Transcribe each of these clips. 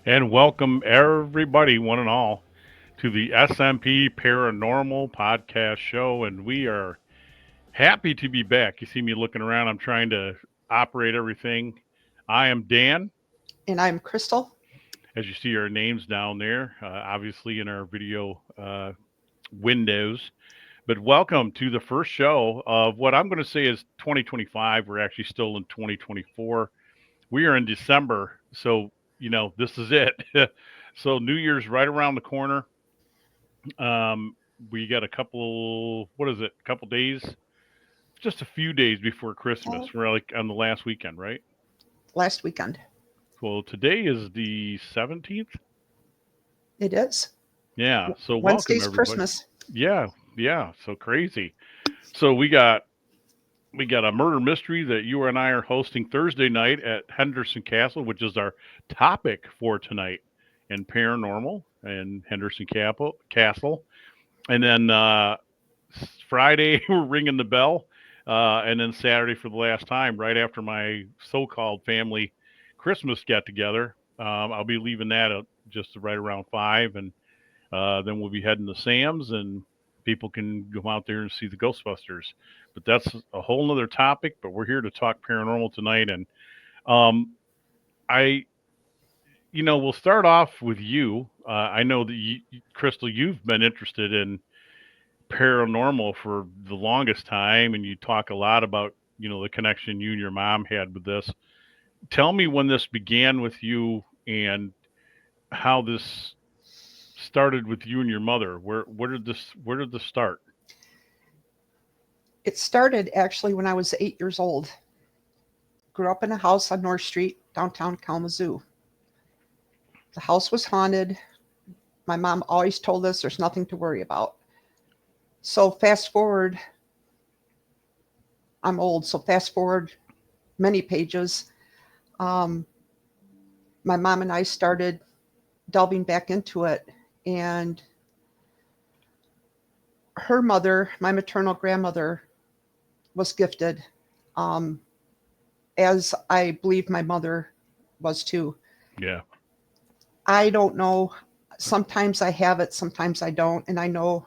And welcome everybody, one and all, to the SMP Paranormal Podcast Show. And we are happy to be back. You see me looking around, I'm trying to operate everything. I am Dan, And I'm Crystal. as you see our names down there, obviously in our video windows. But welcome to the first show of what I'm going to say is 2025. We're actually still in 2024. We are in December, so this is it. So New Year's right around the corner. Um, we got a couple. What is it? A couple days, just a few days before Christmas. Oh, We're like on the last weekend, right? last weekend. Well, today is the 17th. It is. Yeah. So welcome Wednesday's everybody. Christmas. Yeah, yeah. So crazy. So we got a murder mystery that you and I are hosting Thursday night at Henderson Castle, which is our topic for tonight in paranormal and Henderson Castle. And then Friday we're ringing the bell, and then Saturday for the last time, right after my so-called family Christmas get together. I'll be leaving that just right around 5, and then we'll be heading to Sam's, and people can go out there and see the Ghostbusters. But that's a whole nother topic. But we're here to talk paranormal tonight, and um, I, we'll start off with you. I know that Crystal, you've been interested in paranormal for the longest time, and you talk a lot about the connection you and your mom had with this. Tell me when this began with you and how this started with you and your mother. Where did this start? It started actually when I was 8 years old. Grew up in a house on North Street, downtown Kalamazoo. The house was haunted. My mom always told us there's nothing to worry about. So fast forward, I'm old, so fast forward many pages. Um, my mom and I started delving back into it. And her mother, my maternal grandmother, was gifted, um, as I believe my mother was too. Yeah. I don't know. Sometimes I have it, sometimes I don't. And I know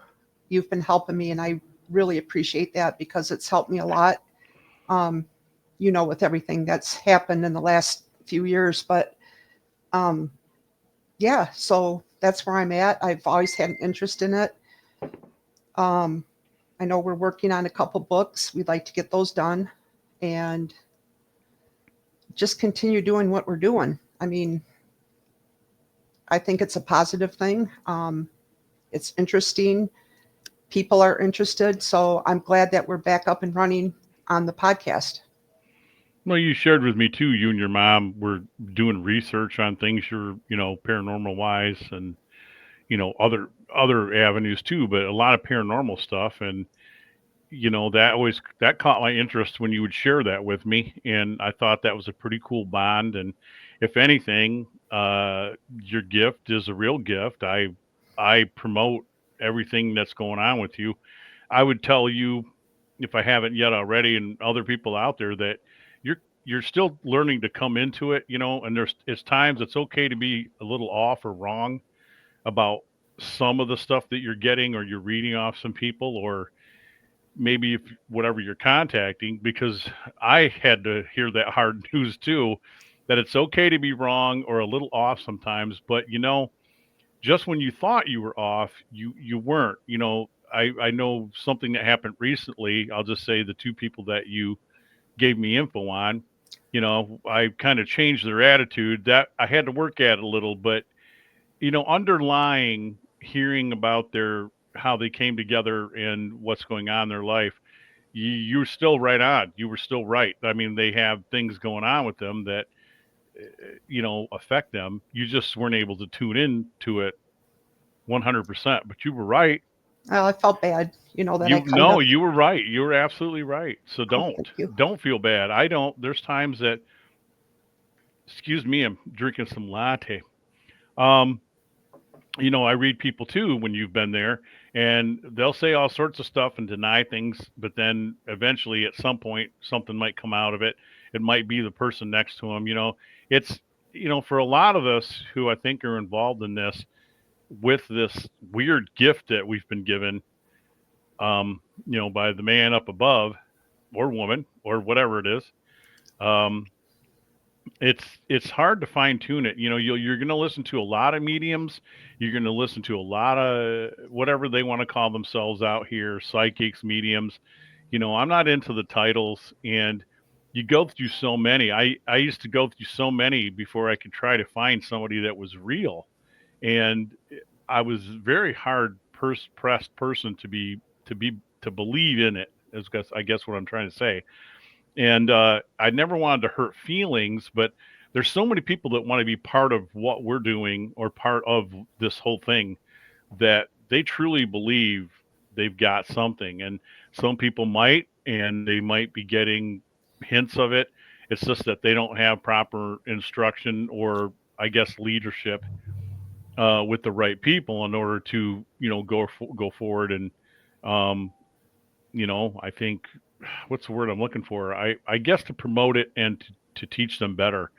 you've been helping me, and I really appreciate that because it's helped me a lot, um, with everything that's happened in the last few years. But um, yeah, so that's where I'm at. I've always had an interest in it. Um, I know we're working on a couple books. We'd like to get those done and just continue doing what we're doing. I mean, I think it's a positive thing. It's interesting. People are interested. So I'm glad that we're back up and running on the podcast. Well, you shared with me too. You and your mom were doing research on things you're, paranormal wise, and other avenues too, but a lot of paranormal stuff. And that caught my interest when you would share that with me, and I thought that was a pretty cool bond. And if anything, your gift is a real gift. I promote everything that's going on with you. I would tell you, if I haven't yet already, and other people out there, that you're still learning to come into it, and it's times it's okay to be a little off or wrong about some of the stuff that you're getting, or you're reading off some people, or maybe if whatever you're contacting, because I had to hear that hard news too, that it's okay to be wrong or a little off sometimes, but just when you thought you were off, you weren't. I know something that happened recently. I'll just say the two people that you gave me info on, I kind of changed their attitude. That I had to work at it a little, but underlying hearing about their how they came together and what's going on in their life, you're still right on. You were still right. I mean, they have things going on with them that affect them. You just weren't able to tune in to it 100%. But you were right. I felt bad, that I You kind no, of. you were right. You were absolutely right. So Oh, don't thank you. don't feel bad. I don't. There's times that, excuse me, I'm drinking some latte. Um, I read people too when you've been there, and they'll say all sorts of stuff and deny things, but then eventually at some point something might come out of it. It might be the person next to them. It's for a lot of us who I think are involved in this with this weird gift that we've been given, by the man up above or woman or whatever it is. Um, it's hard to fine tune it. You're going to listen to a lot of mediums. You're going to listen to a lot of whatever they want to call themselves out here, psychics, mediums. I'm not into the titles, and you go through so many. I used to go through so many before I could try to find somebody that was real, and I was very hard pressed person to believe in it. I guess what I'm trying to say. And I never wanted to hurt feelings, but there's so many people that want to be part of what we're doing or part of this whole thing that they truly believe they've got something. And some people might, and they might be getting hints of it. It's just that they don't have proper instruction or, I guess, leadership with the right people in order to go forward. And um, I think, what's the word I'm looking for? I guess to promote it and to teach them better.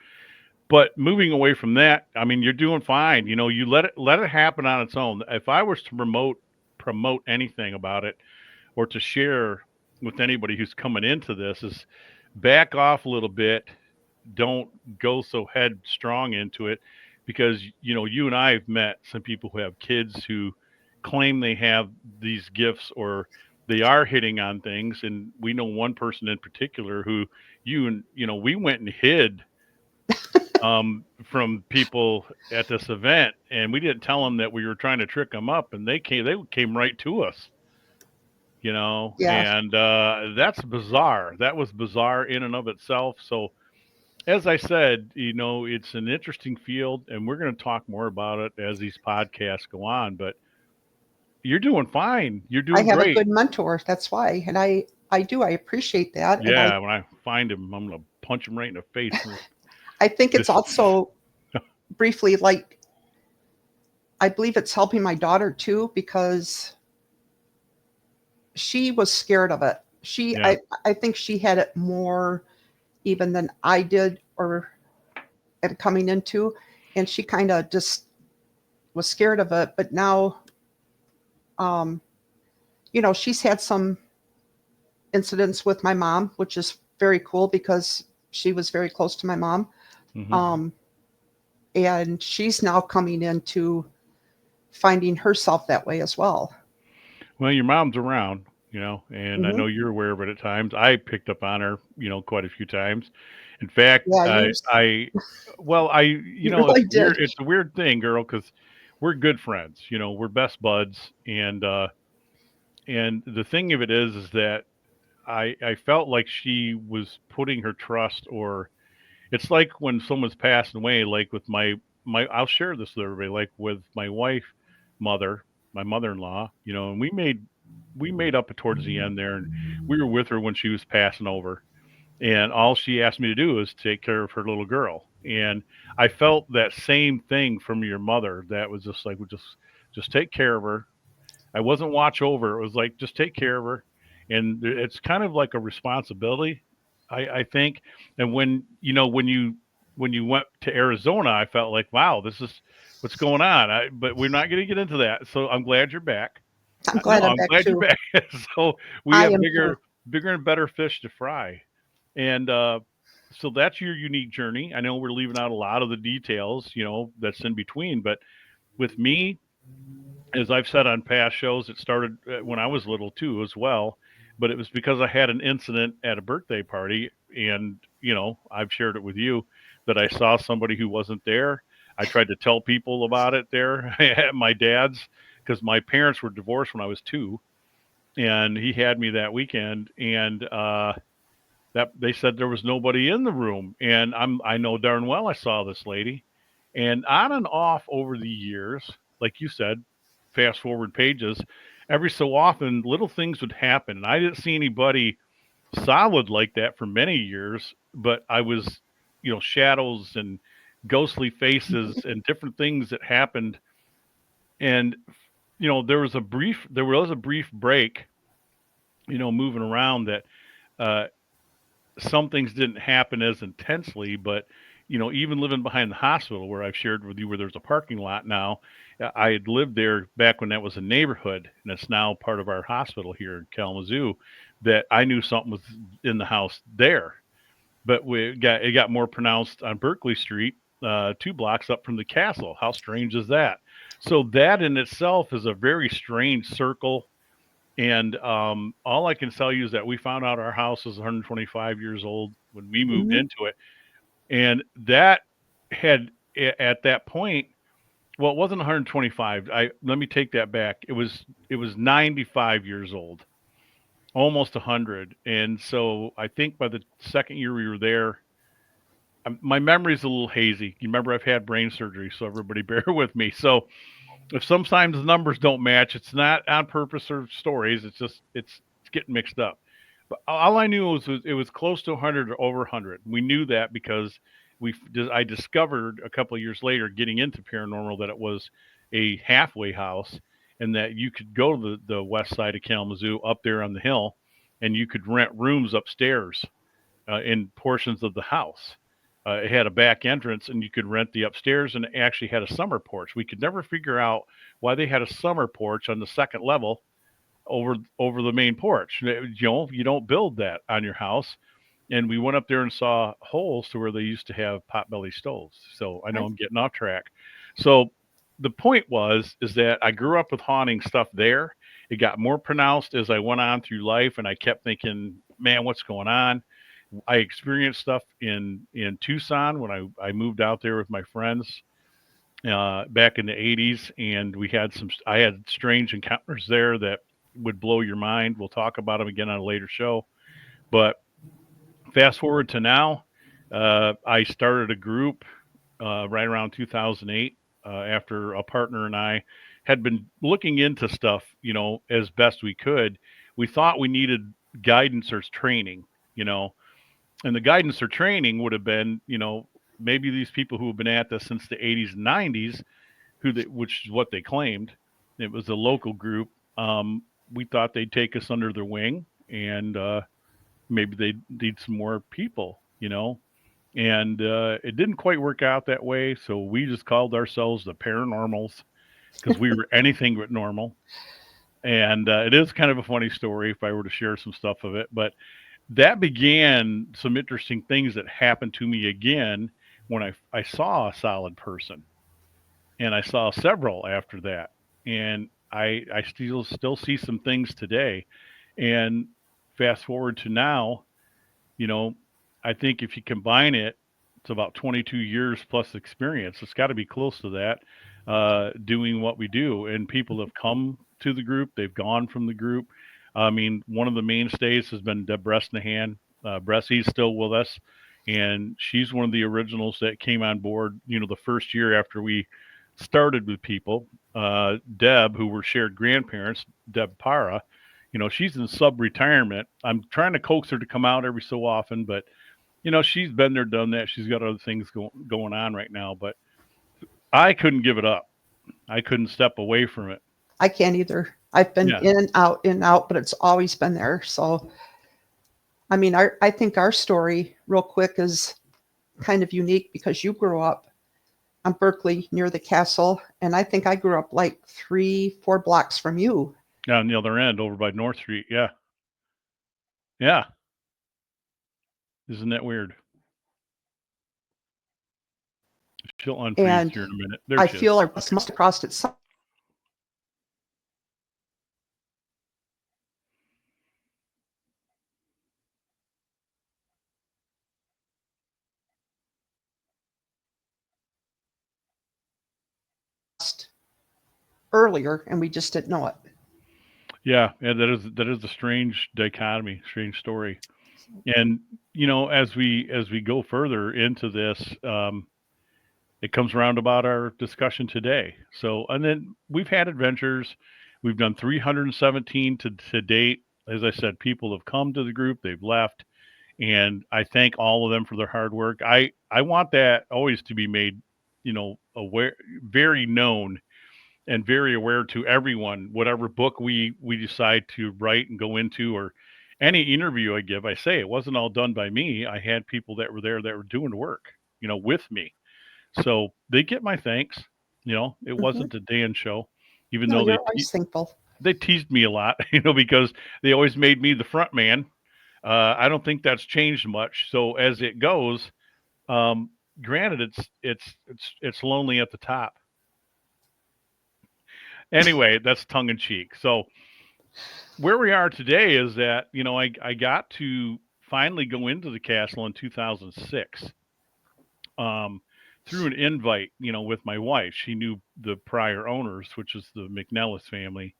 But moving away from that, I mean, you're doing fine. You let it happen on its own. If I was to promote anything about it or to share with anybody who's coming into this, is back off a little bit. Don't go so headstrong into it, because you and I have met some people who have kids who claim they have these gifts, or they are hitting on things. And we know one person in particular who we went and hid from people at this event, and we didn't tell them that we were trying to trick them up, and they came right to us. Yeah, And that's bizarre. That was bizarre in and of itself. So, as I said, it's an interesting field, and we're going to talk more about it as these podcasts go on. But you're doing fine. You're I doing have a great. good mentor. That's why, and I appreciate that, and I Yeah, when I find him, I'm going to punch him right in the face. I think it's This, also briefly like I believe it's helping my daughter too because she was scared of it. She yeah. I think she had it more even than I did or am coming into, and she kind of just was scared of it. But now, um, she's had some incidents with my mom, which is very cool because she was very close to my mom. Hmm. Um, and she's now coming into finding herself that way as well. Well, your mom's around, and I Hmm. know you're aware of it at times. I picked up on her, quite a few times. In fact, Yeah, you it's really weird. did. It's a weird thing, girl, because we're good friends. We're best buds, and the thing of it is that I felt like she was putting her trust, or it's like when someone's passing away, like with my I'll share this with everybody, like with my wife, mother, my mother-in-law, and we made up towards the end there, and we were with her when she was passing over, and all she asked me to do was take care of her little girl. And I felt that same thing from your mother, that was just like, just take care of her. I wasn't watch over. It was like, just take care of her. And it's kind of like a responsibility, I think. And when you went to Arizona, I felt like, wow, this is what's going on. But we're not going to get into that. So I'm glad you're back. I'm No, glad I'm I'm back glad you're too. back. So we I have am too. bigger and better fish to fry. And so that's your unique journey. I know we're leaving out a lot of the details, that's in between. But with me, as I've said on past shows, it started when I was little too, as well. But it was because I had an incident at a birthday party, and I've shared it with you that I saw somebody who wasn't there. I tried to tell people about it there at my dad's, because my parents were divorced when I was two, and he had me that weekend, and that they said there was nobody in the room, and I know darn well I saw this lady, and on and off over the years, like you said, fast forward pages, every so often little things would happen, and I didn't see anybody solid like that for many years, but I was, shadows and ghostly faces and different things that happened, and there was a brief break, moving around that. Uh, some things didn't happen as intensely, but even living behind the hospital where I've shared with you, where there's a parking lot now, I had lived there back when that was a neighborhood, and it's now part of our hospital here in Kalamazoo. That I knew something was in the house there, but it got more pronounced on Berkeley Street, 2 blocks up from the castle. How strange is that? So that in itself is a very strange circle, and all I can tell you is that we found out our house was 125 years old when we moved Mhm. into it. And that had, at that point, well, it wasn't 125. Let me take that back. It was 95 years old, almost 100. And so I think by the second year we were there, my memory's a little hazy. You remember I've had brain surgery, so everybody bear with me. So if sometimes the numbers don't match, it's not on purpose or stories. It's just it's getting mixed up. But all I knew was it was close to 100 or over 100. We knew that because I discovered a couple of years later, getting into paranormal, that it was a halfway house, and that you could go to the west side of Kalamazoo up there on the hill, and you could rent rooms upstairs in portions of the house. It had a back entrance, and you could rent the upstairs, and it actually had a summer porch. We could never figure out why they had a summer porch on the second level over the main porch. You don't build that on your house. And we went up there and saw holes to where they used to have potbelly stoves. So I know Okay. I'm getting off track. So the point is that I grew up with haunting stuff there. It got more pronounced as I went on through life, and I kept thinking, man, what's going on? I experienced stuff in Tucson when I moved out there with my friends back in the 80s, and I had strange encounters there that would blow your mind. We'll talk about them again on a later show. But fast forward to now, I started a group right around 2008 after a partner and I had been looking into stuff, as best we could. We thought we needed guidance or training, you know, and the guidance or training would have been, maybe these people who have been at this since the 80s and 90s, which is what they claimed. It was a local group. We thought they'd take us under their wing, and maybe they need some more people, And it didn't quite work out that way, so we just called ourselves the Paranormals because we were anything but normal. And it is kind of a funny story if I were to share some stuff of it, but that began some interesting things that happened to me again when I saw a solid person, and I saw several after that, and I still see some things today, and fast forward to now, you know, I think if you combine it, it's about 22 years plus experience. It's got to be close to that, doing what we do. And people have come to the group, they've gone from the group. I mean, one of the mainstays has been Deb Bresnahan. Bressy's still with us, and she's one of the originals that came on board, the first year after we started with people. Deb, who were shared grandparents, Deb Para, she's in sub retirement. I'm trying to coax her to come out every so often, but she's been there, done that. She's got other things going on right now, but I couldn't give it up. I couldn't step away from it. I can't either. I've been Yeah. in and out, but it's always been there. So, I mean, I think our story, real quick, is kind of unique because you grew up on Berkeley near the castle, and I think I grew up like 3, 4 blocks from you. On the other end over by North Street. Yeah. Yeah. Isn't that weird? She'll unfreeze And here in a minute. There I she is. feel our bus must have crossed at some earlier, and we just didn't know it. Yeah, and that is a strange dichotomy, strange story. And as we go further into this, it comes around about our discussion today. So, and then we've had adventures. We've done 317 to date. As I said, people have come to the group, they've left, and I thank all of them for their hard work. I want that always to be made, aware, very known, and very aware to everyone. Whatever book we decide to write and go into, or any interview I give, I say it wasn't all done by me. I had people that were there that were doing the work, with me. So they get my thanks. It Hmm. wasn't a Dan show, even No, though you're always thankful. they teased me a lot, because they always made me the front man. I don't think that's changed much. So as it goes, um, granted, it's lonely at the top. Anyway, that's tongue in cheek. So where we are today is that I got to finally go into the castle in 2006, um, through an invite, with my wife. She knew the prior owners, which is the McNellis family,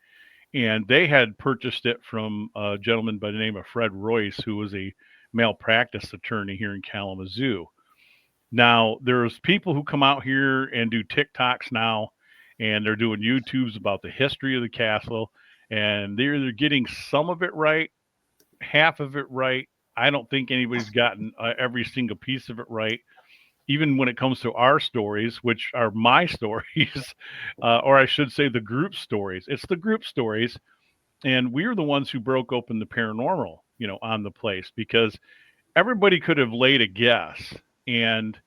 and they had purchased it from a gentleman by the name of Fred Royce, who was a malpractice attorney here in Kalamazoo. Now, there's people who come out here and do TikToks now, and they're doing YouTubes about the history of the castle, and they're getting some of it right, half of it right. I don't think anybody's gotten every single piece of it right, even when it comes to our stories, which are my stories, or I should say the group stories. It's the group stories, and we're the ones who broke open the paranormal, on the place, because everybody could have laid a guess, and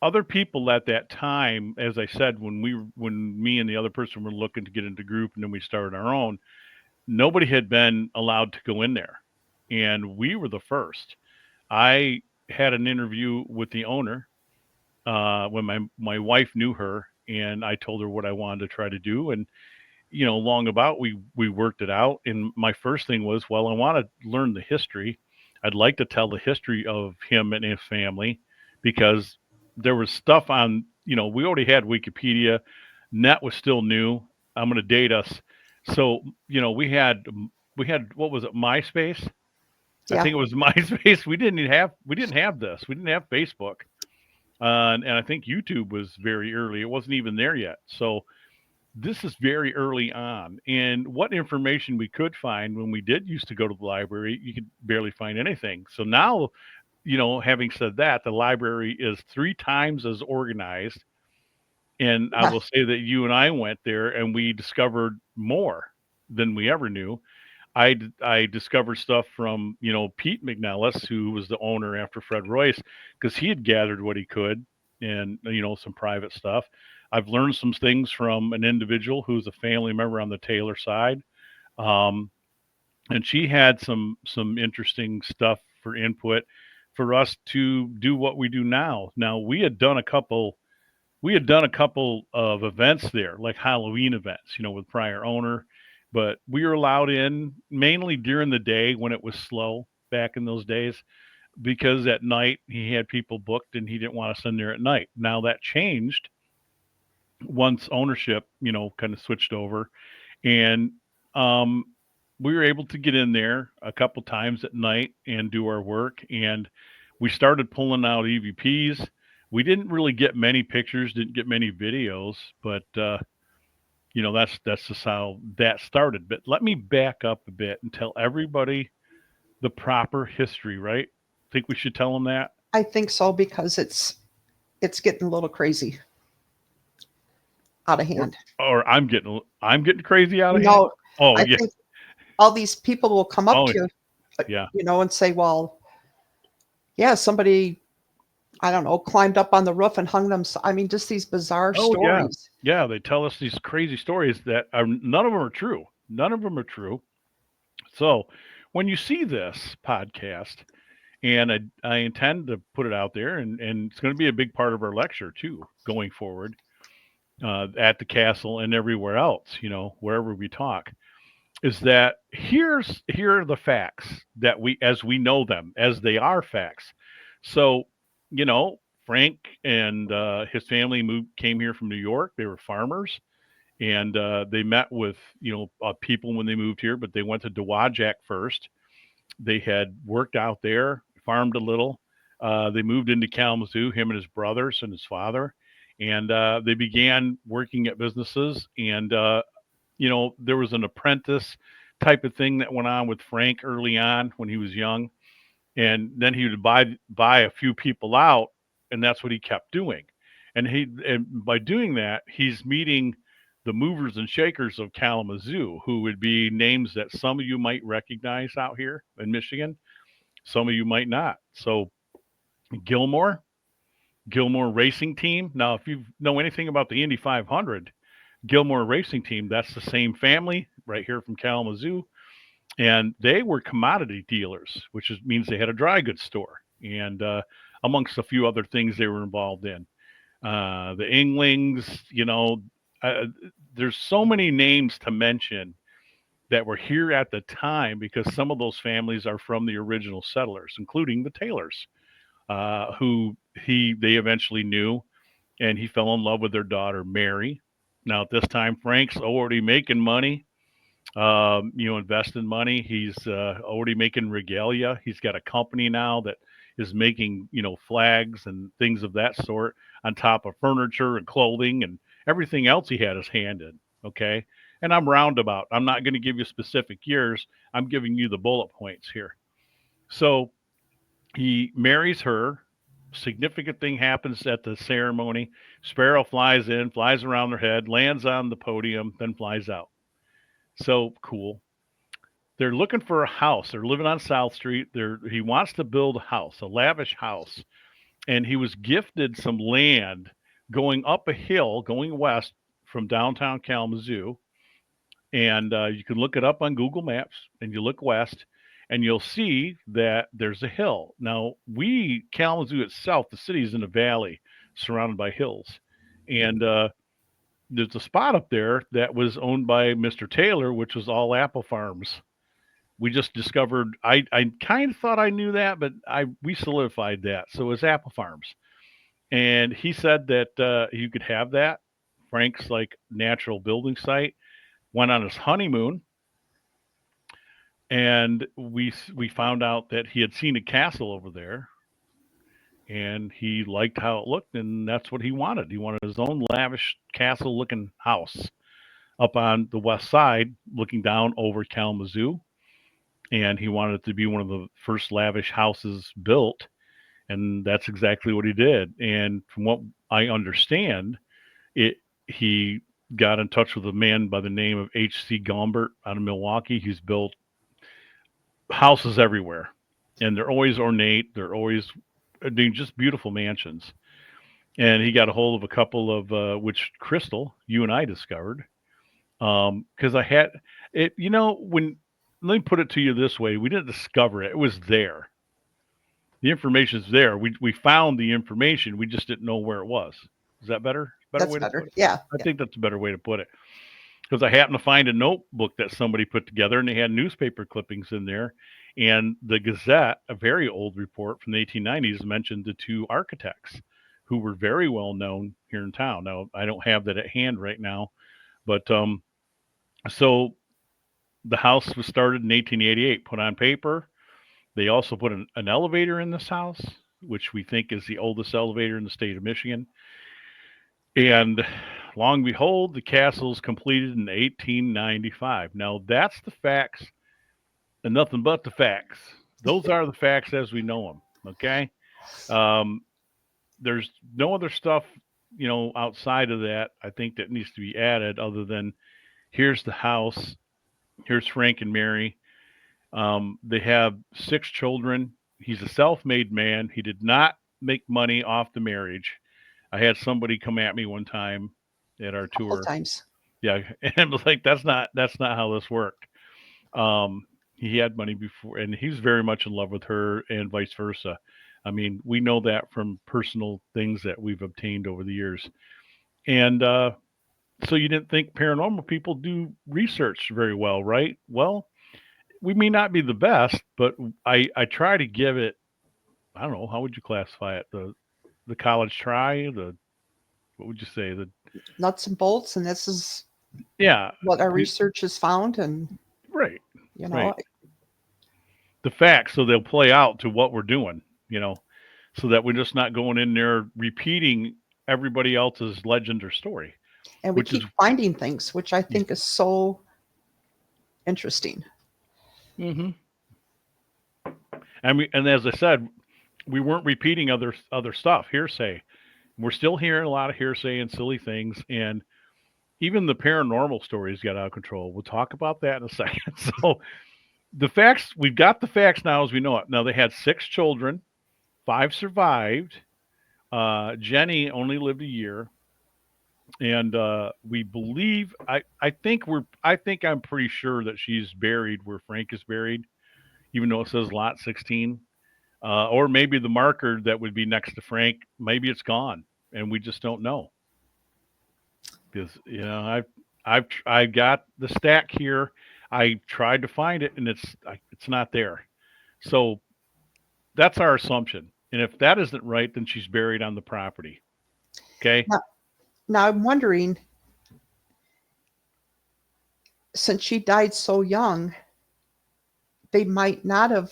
other people at that time, as I said, when me and the other person were looking to get into group, and then we started our own, nobody had been allowed to go in there, and we were the first. I had an interview with the owner, when my wife knew her, and I told her what I wanted to try to do, and long about we worked it out. And my first thing was, well, I want to learn the history. I'd like to tell the history of him and his family, because there was stuff on, we already had Wikipedia, net was still new. I'm going to date us. So we had what was it, MySpace? I Yeah. think it was MySpace. We didn't have this. We didn't have Facebook. And I think YouTube was very early. It wasn't even there yet. So this is very early on. And what information we could find when we did used to go to the library, you could barely find anything. So now, having said that, the library is three times as organized. And I Yeah. will say that you and I went there and we discovered more than we ever knew. I discovered stuff from, Pete McNellis, who was the owner after Fred Royce, because he had gathered what he could, and some private stuff. I've learned some things from an individual who's a family member on the Taylor side, um, and she had some interesting stuff for input for us to do what we do now. Now we had done a couple of events there, like Halloween events, with prior owner, but we were allowed in mainly during the day when it was slow back in those days, because at night he had people booked and he didn't want us in there at night. Now that changed once ownership, kind of switched over, and um, we were able to get in there a couple times at night and do our work. And we started pulling out EVPs. We didn't really get many pictures, didn't get many videos, but that's just how that started. But let me back up a bit and tell everybody the proper history, right? Think we should tell them that? I think so because it's getting a little crazy, out of Or, hand. or I'm getting crazy out of hand. No, Oh I yeah. think all these people will come up Oh to you, yeah. and say, "Well, yeah, somebody, I don't know, climbed up on the roof and hung them." I mean, just these bizarre Oh yeah. stories. Yeah, they tell us these crazy stories that are none of them are true. None of them are true. So, when you see this podcast, and I intend to put it out there, and it's going to be a big part of our lecture too, going forward, at the castle and everywhere else, wherever we talk, is that here are the facts that we know them as they are facts. So, you know, Frank and his family came here from New York. They were farmers, and they met with people when they moved here, but they went to Dowagiac first. They had worked out there, farmed a little. They moved into Kalamazoo, him and his brothers and his father, and they began working at businesses. And there was an apprentice type of thing that went on with Frank early on when he was young, and then he would buy a few people out, and that's what he kept doing. And by doing that, he's meeting the movers and shakers of Kalamazoo, who would be names that some of you might recognize out here in Michigan, some of you might not. So Gilmore, Gilmore Racing Team. Now, if you know anything about the Indy 500, Gilmore Racing Team, that's the same family right here from Kalamazoo, and they were commodity dealers, which means they had a dry goods store, and amongst a few other things they were involved in. The Inglings, uh, there's so many names to mention that were here at the time because some of those families are from the original settlers, including the Taylors, who they eventually knew, and he fell in love with their daughter Mary. Now at this time, Frank's already making money, investing money. He's already making regalia. He's got a company now that is making, flags and things of that sort on top of furniture and clothing and everything else he had his hand in. Okay. And I'm roundabout. I'm not going to give you specific years. I'm giving you the bullet points here. So he marries her. Significant thing happens at the ceremony. Sparrow flies in, flies around their head, lands on the podium, then flies out. So cool. They're looking for a house. They're living on South Street. He wants to build a house, a lavish house, and he was gifted some land going up a hill, going west from downtown Kalamazoo. And you can look it up on Google Maps, and you look west, and you'll see that there's a hill. Now, Kalamazoo itself, the city is in a valley surrounded by hills, and there's a spot up there that was owned by Mr. Taylor, which was all apple farms. We just discovered. I kind of thought I knew that, but I we solidified that. So it's apple farms, and he said that you could have that. Frank's like natural building site. Went on his honeymoon, and we found out that he had seen a castle over there, and he liked how it looked, and that's what he wanted. He wanted his own lavish castle-looking house up on the west side, looking down over Kalamazoo, and he wanted it to be one of the first lavish houses built, and that's exactly what he did. And from what I understand, it he got in touch with a man by the name of H.C. Gombert out of Milwaukee. He's built houses everywhere, and they're always ornate. They're just beautiful mansions. And he got a hold of a couple of which Crystal, you and I discovered, because I had it. When let me put it to you this way: we didn't discover it; it was there. The information's there. We found the information. We just didn't know where it was. Is that better? Better That's way to better. put it? Yeah. I Yeah. think that's a better way to put it. Because I happened to find a notebook that somebody put together, and they had newspaper clippings in there. And the Gazette, a very old report from the 1890s, mentioned the two architects who were very well known here in town. Now, I don't have that at hand right now, but so the house was started in 1888, put on paper. They also put an elevator in this house, which we think is the oldest elevator in the state of Michigan. And long behold, the castle's completed in 1895. Now, that's the facts and nothing but the facts. Those are the facts as we know them. Okay. Um, there's no other stuff, outside of that, I think that needs to be added other than here's the house, here's Frank and Mary. They have six children. He's a self made man. He did not make money off the marriage. I had somebody come at me one time at our Couple tour. times. Yeah, and I was like, that's not how this worked. Um, he had money before, and he's very much in love with her, and vice versa. I mean, we know that from personal things that we've obtained over the years. And so you didn't think paranormal people do research very well, right? Well, we may not be the best, but I try to give it. I don't know, how would you classify it? The college try. The What would you say? The Nuts and bolts, and this is Yeah, what our the, research has found, and right, you know, right. The facts, so they'll play out to what we're doing. You know, so that we're just not going in there repeating everybody else's legend or story, and we which is keep finding things, which I think is so interesting. hmm and as I said, we weren't repeating other stuff, hearsay. We're still hearing a lot of hearsay and silly things, and even the paranormal stories got out of control. We'll talk about that in a second. So the facts, we've got the facts now as we know it. Now they had six children, five survived. Jenny only lived a year, and we believe I think I'm pretty sure that she's buried where Frank is buried, even though it says Lot 16. Or maybe the marker that would be next to Frank, maybe it's gone, and we just don't know because I got the stack here. I tried to find it, and it's not there. So that's our assumption. And if that isn't right, then she's buried on the property. Okay. Now, now I'm wondering, since she died so young, they might not have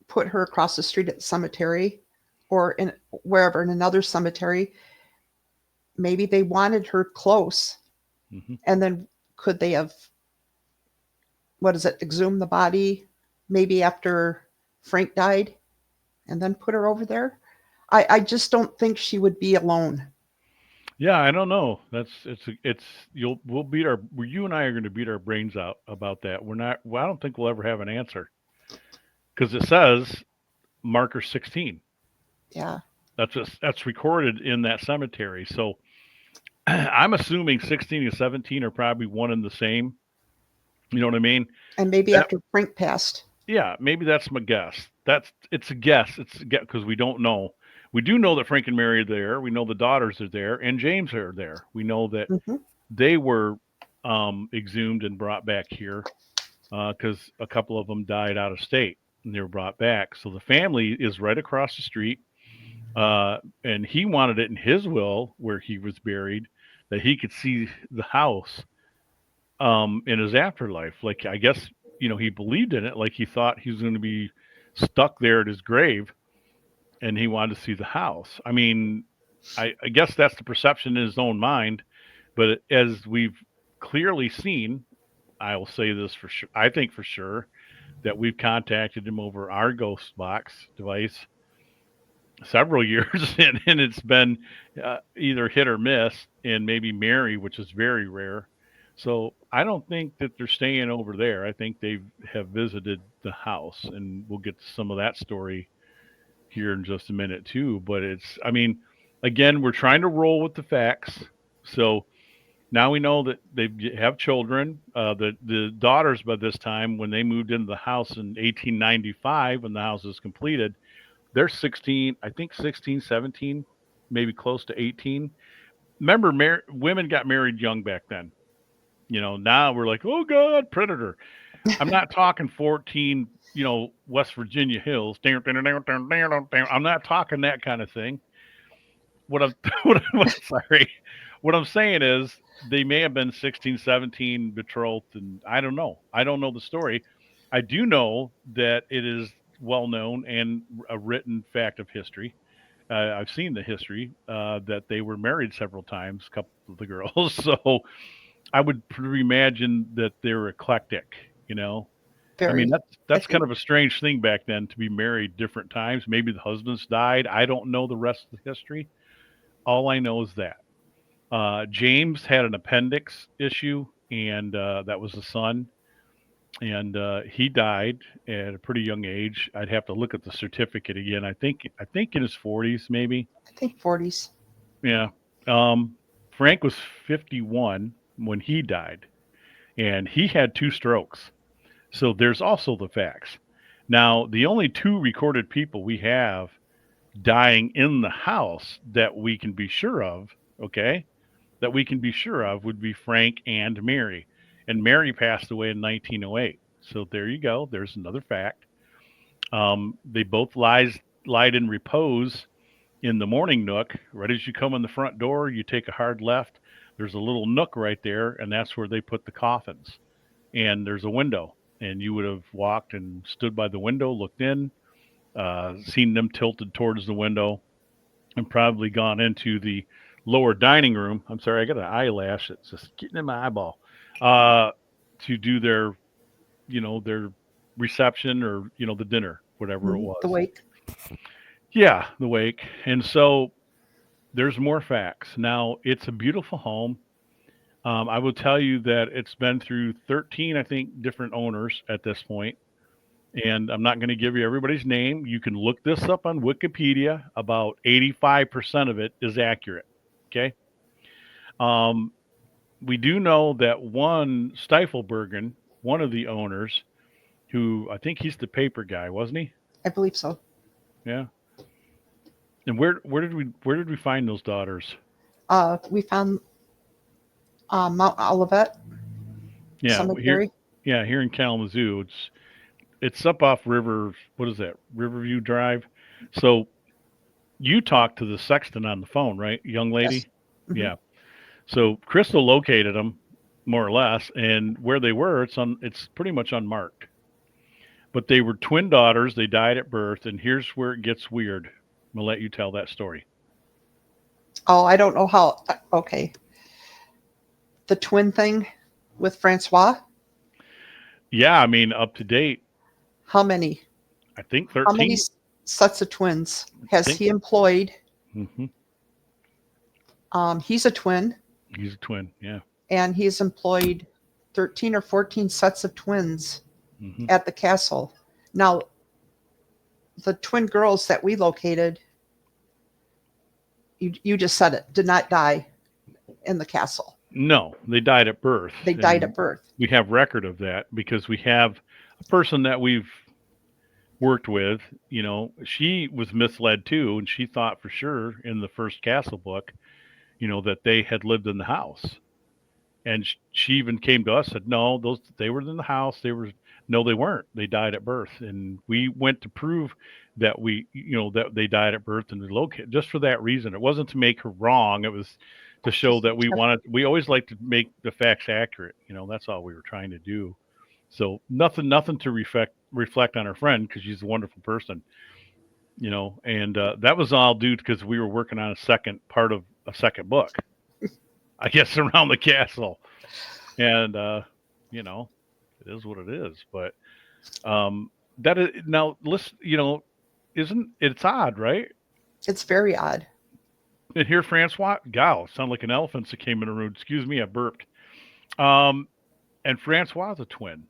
put her across the street at the cemetery or in wherever in another cemetery. Maybe they wanted her close, hmm and then could they have, what is it, exhumed the body maybe after Frank died and then put her over there? I just don't think she would be alone. Yeah, I don't know. It's you'll we'll beat our you and I are going to beat our brains out about that. We're not. Well, I don't think we'll ever have an answer because it says marker 16. Yeah. That's recorded in that cemetery. So I'm assuming 16 and 17 are probably one and the same. You know what I mean? And maybe That after Frank passed. yeah, maybe that's my guess. It's a guess. It's a guess because we don't know. We do know that Frank and Mary are there. We know the daughters are there, and James are there. We know that Hmm. they were exhumed and brought back here because a couple of them died out of state and they were brought back. So the family is right across the street, and he wanted it in his will where he was buried that he could see the house in his afterlife. Like I guess he believed in it. Like he thought he was going to be stuck there at his grave, and he wanted to see the house. I mean, I guess that's the perception in his own mind. But as we've clearly seen, I will say this for sure. I think for sure that we've contacted him over our ghost box device several years, and it's been either hit or miss, and maybe Mary, which is very rare. So I don't think that they're staying over there. I think they have visited the house, and we'll get to some of that story here in just a minute too. But I mean, again, we're trying to roll with the facts. So now we know that they have children. The daughters by this time, when they moved into the house in 1895, when the house is completed, they're 16, I think 16, 17, maybe close to 18. Remember, women got married young back then. Now we're like, oh God, predator. I'm not talking 14, West Virginia hills. I'm not talking that kind of thing. What I'm, sorry, what I'm saying is they may have been 16, 17, betrothed, and I don't know. I don't know the story. I do know that it is well known and a written fact of history. I've seen the history that they were married several times, a couple of the girls. So I would imagine that they're eclectic. You know, I mean Very. I that's kind think of a strange thing back then to be married different times. Maybe the husbands died. I don't know the rest of the history. All I know is that James had an appendix issue, and that was the son, and he died at a pretty young age. I'd have to look at the certificate again. I think in his 40s, maybe. I think 40s. Yeah. Um, Frank was 51 when he died, and he had two strokes. So there's also the facts. Now, the only two recorded people we have dying in the house that we can be sure of, okay, that we can be sure of would be Frank and Mary. And Mary passed away in 1908. So there you go. There's another fact. They both lied in repose in the morning nook. Right as you come in the front door, you take a hard left. there's a little nook right there, and that's where they put the coffins. And there's a window, and you would have walked and stood by the window, looked in, seen them tilted towards the window, and probably gone into the lower dining room. I'm sorry, I got an eyelash that's just getting in my eyeball. Uh, to do their, their reception, or the dinner, whatever it The was. wake. Yeah, the wake. And so there's more facts. Now, it's a beautiful home. I will tell you that it's been through 13, I think, different owners at this point. And I'm not going to give you everybody's name. You can look this up on Wikipedia. About 85% of it is accurate. Okay. Um, we do know that one Stifelbergen, one of the owners, who I think he's the paper guy, wasn't he? I believe so. Yeah. And where did we find those daughters? We found Mount Olivet Yeah, here. Cemetery. Yeah, here in Kalamazoo. It's up off River. What is that? Riverview Drive. So you talked to the sexton on the phone, right, young Yes. lady? Hmm. Yeah. So Crystal located them more or less, and where they were, it's pretty much unmarked. But they were twin daughters. They died at birth, and here's where it gets weird. I'm gonna let you tell that story. Oh, I don't know how. Okay. The twin thing with Francois. Yeah, I mean up to date. How many? I think How many 13. sets of twins I has think he employed? hmm He's a twin, he's a twin. Yeah. and he's employed 13 or 14 sets of twins hmm at the castle. Now, the twin girls that we located, you just said it, did not die in the castle. No, they died at birth, They died and at birth. we have record of that because we have a person that we've worked with. She was misled too, and she thought for sure in the first castle book, that they had lived in the house. And she even came to us, said no, those they were in the house. They were No, they weren't. They died at birth, and we went to prove that that they died at birth and relocate just for that reason. It wasn't to make her wrong. It was to show that we always like to make the facts accurate. That's all we were trying to do. So nothing to reflect on her friend, because she's a wonderful person. And that was all due because we were working on a second part of a second book, I guess, around the castle. And it is what it is. But that is now listen. Isn't it's odd, right? It's very odd. And here, Francois, gal, sound like an elephant that came in the room. Excuse me, I burped. Um, and Francois is a twin.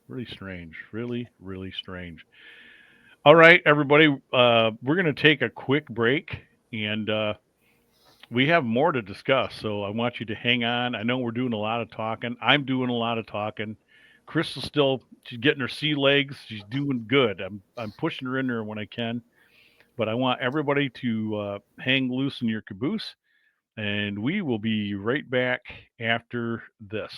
Really strange. Really, really strange. All right, everybody, we're going to take a quick break, and we have more to discuss. So I want you to hang on. I know we're doing a lot of talking. I'm doing a lot of talking. Crystal's she's getting her sea legs. She's doing good. I'm pushing her in there when I can. But I want everybody to hang loose in your caboose, and we will be right back after this.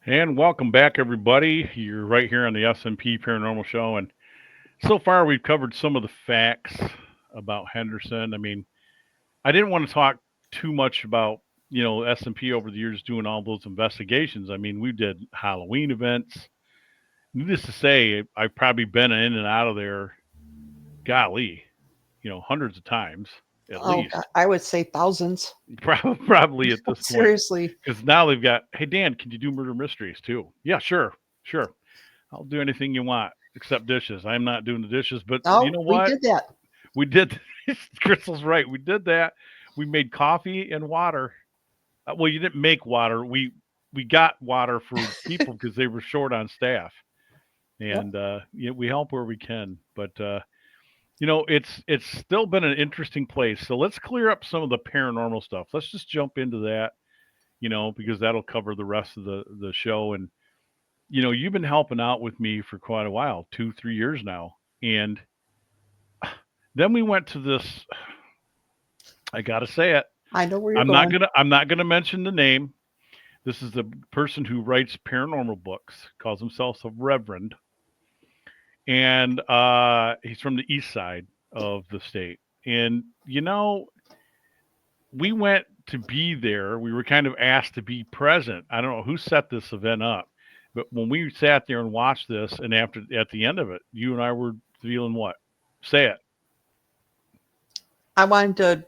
And welcome back, everybody. You're right here on the SMP Paranormal Show. And so far, we've covered some of the facts about Henderson. I mean, I didn't want to talk too much about, SMP over the years doing all those investigations. I mean, we did Halloween events. Needless to say, I've probably been in and out of there, golly, hundreds of times at Oh God, least. I would say thousands. Probably at this point. Seriously. Because now they've got, hey, Dan, can you do murder mysteries too? Yeah, sure, sure. I'll do anything you want except dishes. I'm not doing the dishes, but you Oh, know we what? did that. We did. Crystal's right. We did that. We made coffee and water. Well, you didn't make water. We got water for people because they were short on staff, Yep. and we help where we can. But it's still been an interesting place. So let's clear up some of the paranormal stuff. Let's just jump into that. Because that'll cover the rest of the show. And you've been helping out with me for quite a while, 2, 3 years now, and then we went to this. I gotta say it. I know where you're I'm not going. gonna. I'm not gonna mention the name. This is the person who writes paranormal books. Calls himself a reverend, and he's from the east side of the state. And we went to be there. We were kind of asked to be present. I don't know who set this event up, but when we sat there and watched this, and after at the end of it, you and I were feeling what? Say it. I wanted to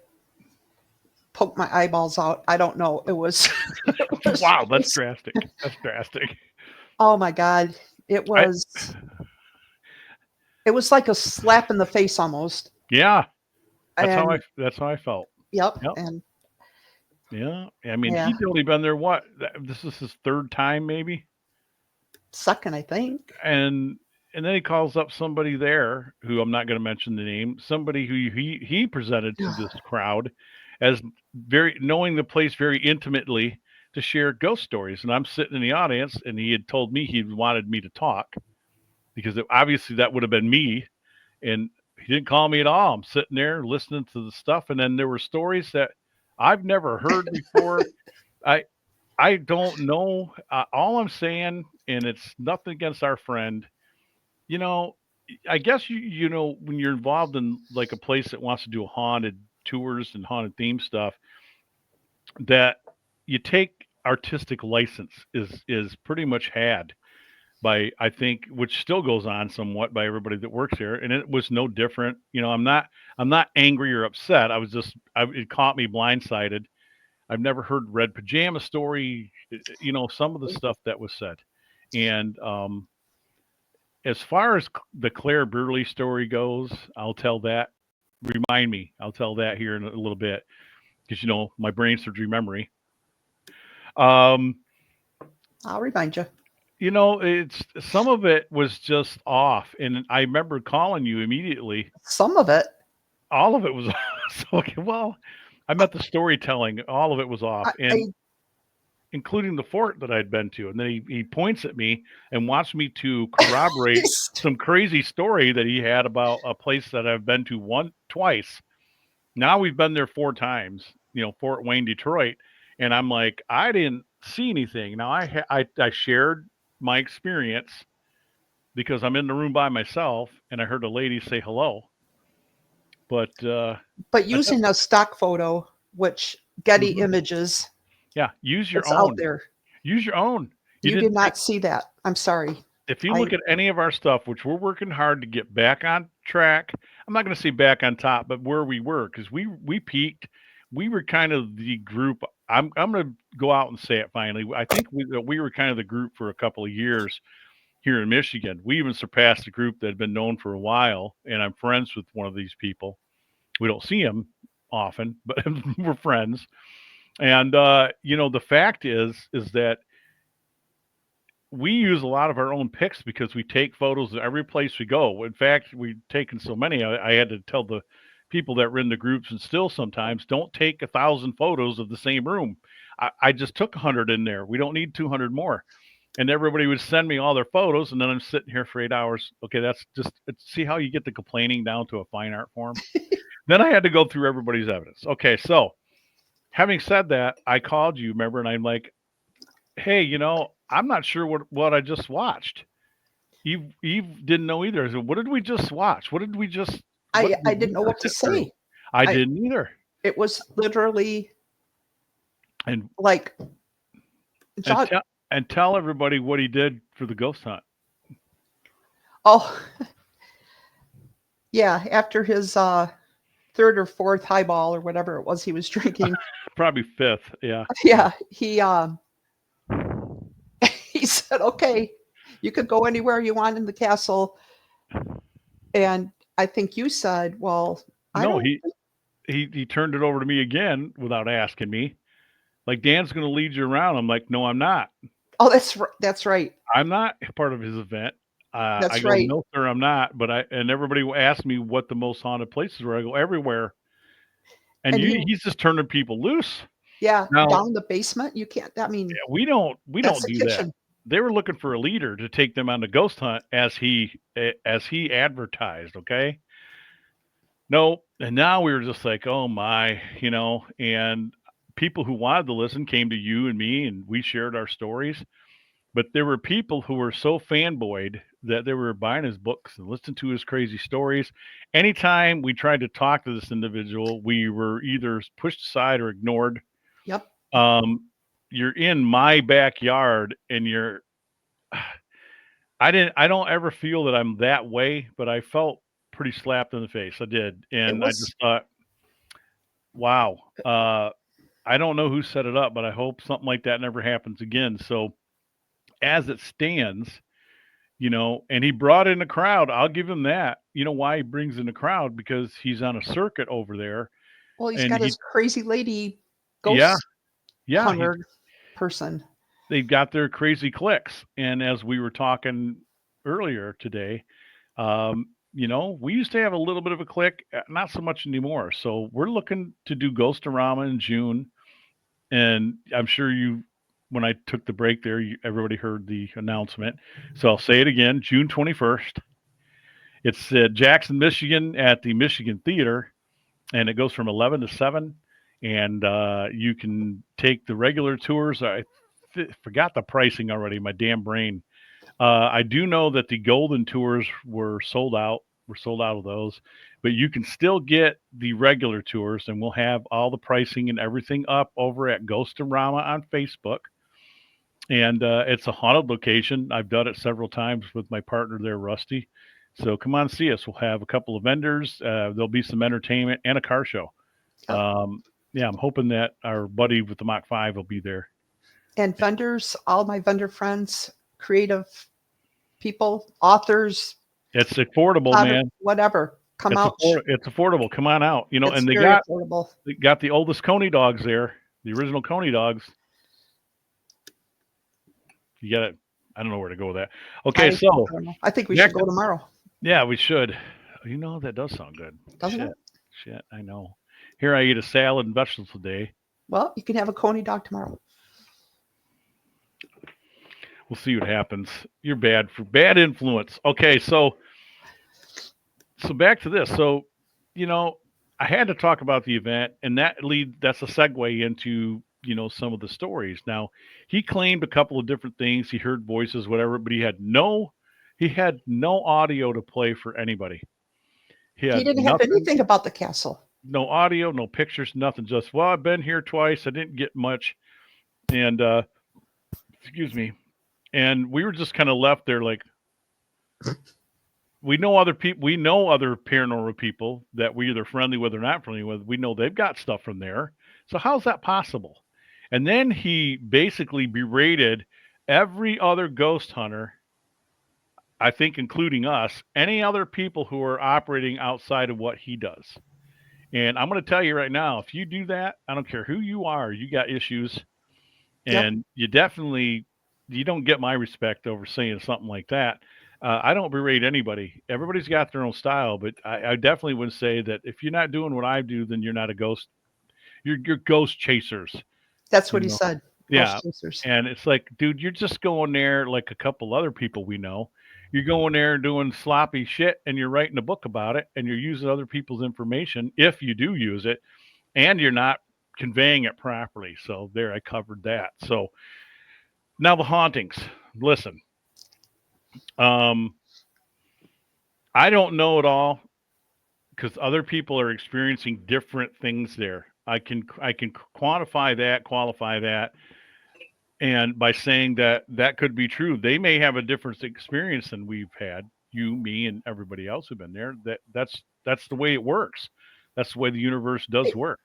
poke my eyeballs out. I don't know. It was, it was Wow, that's just, drastic. That's drastic. oh my God. It I was, it was like a slap in the face almost. Yeah, And that's how I felt. yep. Yep. And Yeah. I mean, yeah, he'd only been there what? This is his third time maybe. second, I think. And then he calls up somebody there who I'm not going to mention the name, somebody who he presented to this crowd as very knowing the place very intimately to share ghost stories. And I'm sitting in the audience, and he had told me he wanted me to talk because obviously that would have been me. And he didn't call me at all. I'm sitting there listening to the stuff, and then there were stories that I've never heard before. I I don't know. All I'm saying, and it's nothing against our friend, you know, I guess when you're involved in like a place that wants to do haunted tours and haunted theme stuff, that you take artistic license is pretty much had by, I think, which still goes on somewhat by everybody that works here, and it was no different. I'm not angry or upset. It caught me blindsided. I've never heard red pajama story. Some of the stuff that was said, and as far as the Claire Burley story goes, I'll tell that. Remind me. I'll tell that here in a little bit because my brain surgery memory. Um, I'll remind you. it's some of it was just off, and I remember calling you immediately. Some of it, All of it was so okay. Well, I meant the storytelling. All of it was off, I and including the fort that I'd been to. And then he points at me and wants me to corroborate some crazy story that he had about a place that I've been to twice. Now we've been there 4 times, Fort Wayne, Detroit. And I'm like, I didn't see anything. Now I shared my experience because I'm in the room by myself and I heard a lady say hello. But but that's it. using a stock photo, which Getty Mhm. Images, Yeah, use your it's out own. there. Use your own. You You did didn't take not see that. I'm sorry. if you I look at any of our stuff, which we're working hard to get back on track, I'm not going to say back on top, but where we were, because we peaked, we were kind of the group. I'm going to go out and say it finally. I think we were kind of the group for a couple of years here in Michigan. We even surpassed a group that had been known for a while, and I'm friends with one of these people. We don't see him often, but we're friends. And the fact is that we use a lot of our own pics because we take photos of every place we go. In fact, we've taken so many, I had to tell the people that were in the groups, and still sometimes don't take 1,000 photos of the same room. I just took 100 in there. We don't need 200 more. And everybody would send me all their photos, and then I'm sitting here for 8 hours. Okay, that's just see how you get the complaining down to a fine art form. Then I had to go through everybody's evidence. Okay, so having said that, I called you, remember, and I'm like, hey, I'm not sure what I just watched. Eve didn't know either. I said, "What did we just watch? What I did didn't we know what just to sit through?" say. I I didn't either. It was literally And like and jaw. tell and tell everybody what he did for the ghost hunt. Oh, yeah. After his third or fourth highball or whatever it was he was drinking, Probably fifth. Yeah. yeah, he said, "Okay, you could go anywhere you want in the castle." And I think you said, "Well, I No, don't." he turned it over to me again without asking me. Like, Dan's going to lead you around. I'm like, no, I'm not. Oh, that's right. I'm not part of his event. I That's go, right. no, sir, I'm not. And everybody will ask me what the most haunted places were. I go, everywhere. And And he's just turning people loose. yeah, Now, down the basement, you can't. I mean, we don't that's the do that. kitchen. They were looking for a leader to take them on the ghost hunt as he advertised. Okay, no, and now we were just like, oh my, and people who wanted to listen came to you and me, and we shared our stories. But there were people who were so fanboyed that they were buying his books and listening to his crazy stories. Anytime we tried to talk to this individual, we were either pushed aside or ignored. Yep, Um, you're in my backyard, and I don't ever feel that I'm that way, but I felt pretty slapped in the face. I did, it and I was. just thought, wow. I don't know who set it up, but I hope something like that never happens again. So as it stands, and he brought in a crowd. I'll give him that. You know why he brings in a crowd? Because he's on a circuit over there, Well, he's and got his crazy lady yeah, ghost yeah, hunter person. they've got their crazy clicks. And as we were talking earlier today, we used to have a little bit of a click, not so much anymore. So we're looking to do Ghostorama in June, and I'm sure when I took the break there, everybody heard the announcement. So I'll say it again: June 21st. It's at Jackson, Michigan, at the Michigan Theater, and it goes from 11 to 7. And you can take the regular tours. I forgot the pricing already. My damn brain. I do know that the golden tours were sold out. We're sold out of those, but you can still get the regular tours, and we'll have all the pricing and everything up over at Ghostorama on Facebook. And it's a haunted location. I've done it several times with my partner there, Rusty. So come on, see us. We'll have a couple of vendors. There'll be some entertainment and a car show. Yep. Yeah, I'm hoping that our buddy with the Mach 5 will be there. And vendors, all my vendor friends, creative people, authors, It's affordable, man. whatever, come out. It's affordable. Come on out. It's And they very got affordable. they got the oldest Coney dogs there, the original Coney dogs. You got it. I don't know where to go with that. Okay, I so don't know. I think we should next, go tomorrow, yeah, we should. That does sound good. doesn't it? Shit, I know. Here I eat a salad and vegetables today. Well, you can have a coney dog tomorrow. We'll see what happens. You're bad for bad influence. Okay, so back to this. So, you know, I had to talk about the event, and that's a segue into some of the stories. Now, he claimed a couple of different things. He heard voices, whatever, but he had no audio to play for anybody. He He had didn't have nothing, anything about the castle. no audio, no pictures, nothing. Just, well, I've been here twice. I didn't get much, and excuse me. And we were just kind of left there like, we know other paranormal people that we either friendly with or not friendly with. We know they've got stuff from there. So how's that possible? And then he basically berated every other ghost hunter, I think including us, any other people who are operating outside of what he does. And I'm going to tell you right now, if you do that, I don't care who you are, you got issues, Yep, and you don't get my respect over saying something like that. I don't berate anybody. Everybody's got their own style, but I definitely would say that if you're not doing what I do, then you're not a ghost. You're ghost chasers. that's You what he know, said. yeah. Ghost chasers. And it's like, dude, you're just going there like a couple other people we know. You're going there doing sloppy shit, and you're writing a book about it, and you're using other people's information if you do use it, and you're not conveying it properly. So there, I covered that. So Now the hauntings. Listen, um, I don't know it all because other people are experiencing different things there. I can quantify that, qualify that, and by saying that that could be true, they may have a different experience than we've had. You, me, and everybody else who've been there. That's the way it works. That's the way the universe does Right. work,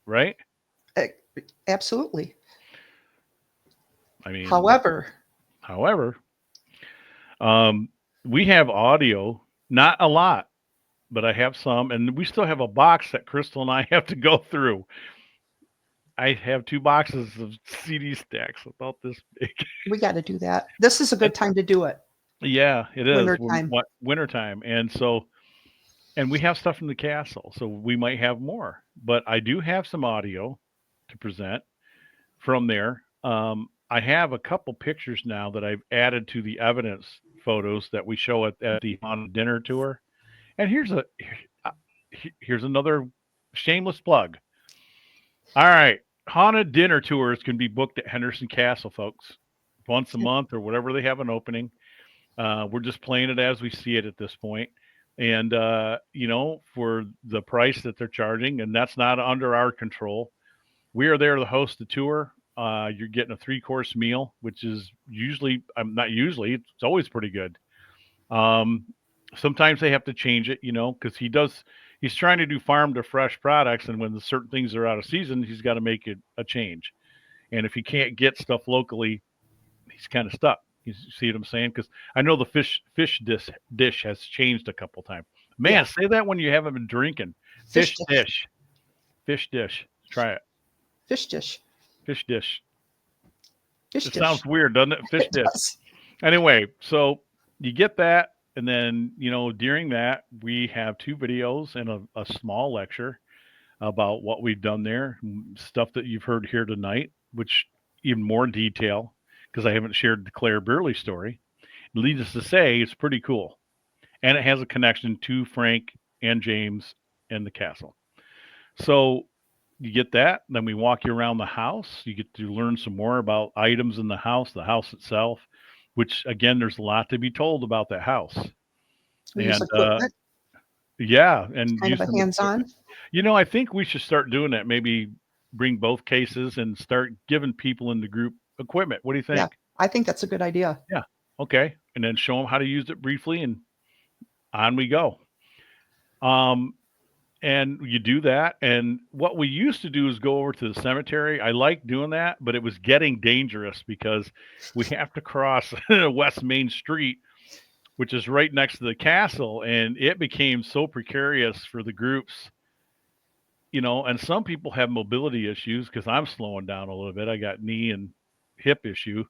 right? Uh, Absolutely. I mean, However, however, um, we have audio, not a lot, but I have some, and we still have a box that Crystal and I have to go through. I have two boxes of CD stacks about this big. we got to do that. This is a good time to do it. Yeah, it is. Winter time. What wintertime, and so and we have stuff in the castle, so we might have more. But I do have some audio to present from there. I have a couple pictures now that I've added to the evidence photos that we show at the haunted dinner tour. And uh, here's another shameless plug. All right, haunted dinner tours can be booked at Henderson Castle, folks, once a month or whatever they have an opening. We're just playing it as we see it at this point. And, for the price that they're charging, and that's not under our control, we are there to host the tour. You're getting a three-course meal, which is usually, not usually, it's always pretty good. Um, Sometimes they have to change it, because he's trying to do farm to fresh products. And when the certain things are out of season, he's got to make it a change. And if he can't get stuff locally, he's kind of stuck. You see what I'm saying? Because I know the fish dish has changed a couple times. Man, Yeah, say that when you haven't been drinking. fish Fish dish. dish, fish dish. Try it. Fish dish. Fish dish. Fish It sounds dish. weird, doesn't it? Fish It dish. does. Anyway, so you get that, and then during that we have two videos and a small lecture about what we've done there, stuff that you've heard here tonight, which even more detail because I haven't shared the Claire Burley story. Needless to say, it's pretty cool. And it has a connection to Frank and James and the castle. So you get that. Then we walk you around the house. You get to learn some more about items in the house itself, which again, there's a lot to be told about that house. We use And equipment. yeah, It's and kind of use a some hands-on. equipment. I think we should start doing that. Maybe bring both cases and start giving people in the group equipment. What do you Yeah, think? I think that's a good idea. Yeah. Okay. And then show them how to use it briefly, and on we go. Um, and you do that. And what we used to do is go over to the cemetery. I like doing that, but it was getting dangerous because we have to cross West Main Street, which is right next to the castle. And it became so precarious for the groups, and some people have mobility issues because I'm slowing down a little bit. I got knee and hip issue.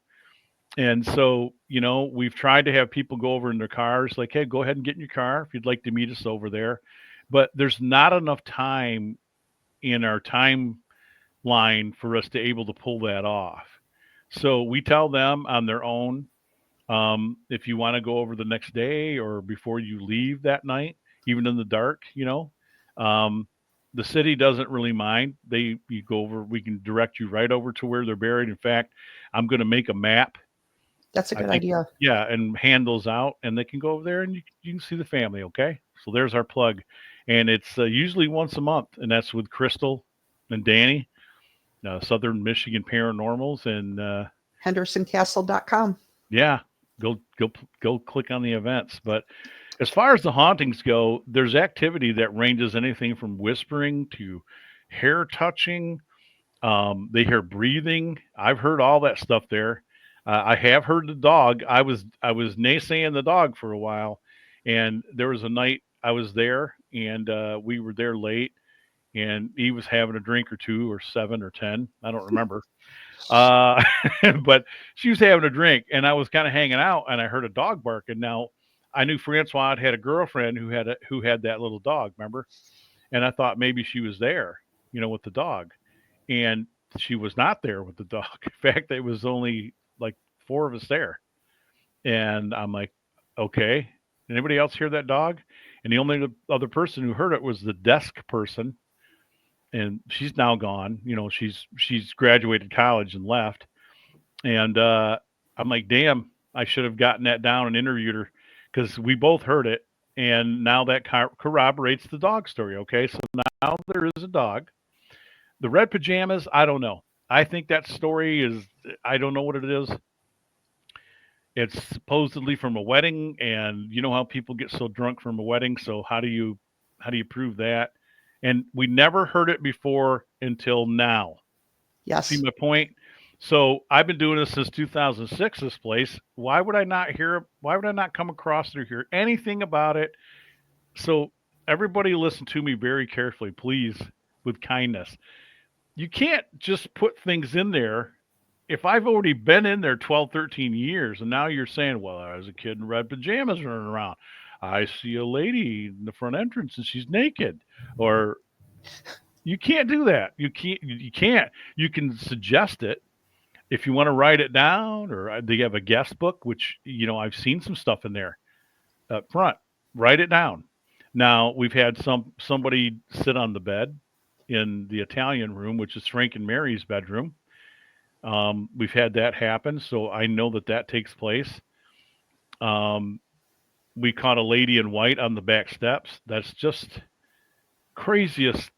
And so, we've tried to have people go over in their cars, like, hey, go ahead and get in your car if you'd like to meet us over there. But there's not enough time in our timeline for us to able to pull that off. So we tell them on their own, if you want to go over the next day or before you leave that night, even in the dark, um, the city doesn't really mind. You go over, we can direct you right over to where they're buried. In fact, I'm going to make a map. That's a I good think, idea. yeah, and hand those out, and they can go over there and you can see the family. Okay, so there's our plug, and it's usually once a month, and that's with Crystal and Danny, Southern Michigan Paranormals, and HendersonCastle.com. yeah, go click on the events. But as far as the hauntings go, there's activity that ranges anything from whispering to hair touching. They hear breathing. I've heard all that stuff there. I have heard the dog. I was naysaying the dog for a while, and there was a night I was there, and we were there late, and he was having a drink or two or 7 or 10. I don't remember. Uh, but she was having a drink, and I was kind of hanging out, and I heard a dog barking. Now, I knew Francois had a girlfriend who had that little dog. Remember? And I thought maybe she was there, with the dog, and she was not there with the dog. In fact, it was only like four of us there, and I'm like, okay. Anybody else hear that dog? And the only other person who heard it was the desk person, and she's now gone. She's graduated college and left. And I'm like, damn, I should have gotten that down and interviewed her because we both heard it. And now that corroborates the dog story. Okay, so now there is a dog. The red pajamas, I don't know. I think that story is, I don't know what it is. It's supposedly from a wedding, and you know how people get so drunk from a wedding. So how do you prove that? And we never heard it before until now. See Yes. my point? So I've been doing this since 2006. This place. Why would I not hear? Why would I not come across or hear anything about it? So everybody, listen to me very carefully, please, with kindness. You can't just put things in there. If I've already been in there 12, 13 years, and now you're saying, well, I was a kid in red pajamas running around. I see a lady in the front entrance and she's naked. Or you can't do that. You can't. You can't. You can suggest it if you want to write it down, or they have a guest book, which I've seen some stuff in there up front. Write it down. Now we've had somebody sit on the bed in the Italian room, which is Frank and Mary's bedroom. We've had that happen, so I know that that takes place. Um, we caught a lady in white on the back steps. That's just craziest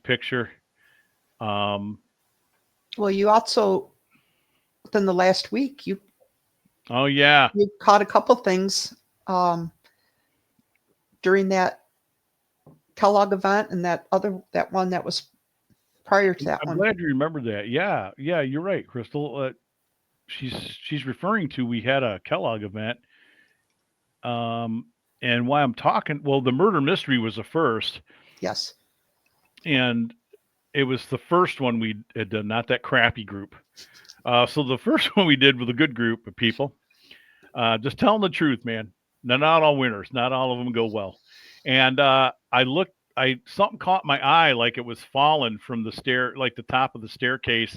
picture. Um, Well, you also within the last week oh yeah, you caught a couple things um, during that Kellogg event and that one that was prior to that I'm one. glad you remember that. Yeah, yeah, you're right, Crystal. She's she's referring to, we had a Kellogg event. Um, and why I'm talking, well, the murder mystery was the first, Yes. and it was the first one we had done, not that crappy group. So the first one we did with a good group of people. Just telling the truth, man. Not all winners. Not all of them go well. And I looked. Something caught my eye, like it was fallen from the stair, like the top of the staircase,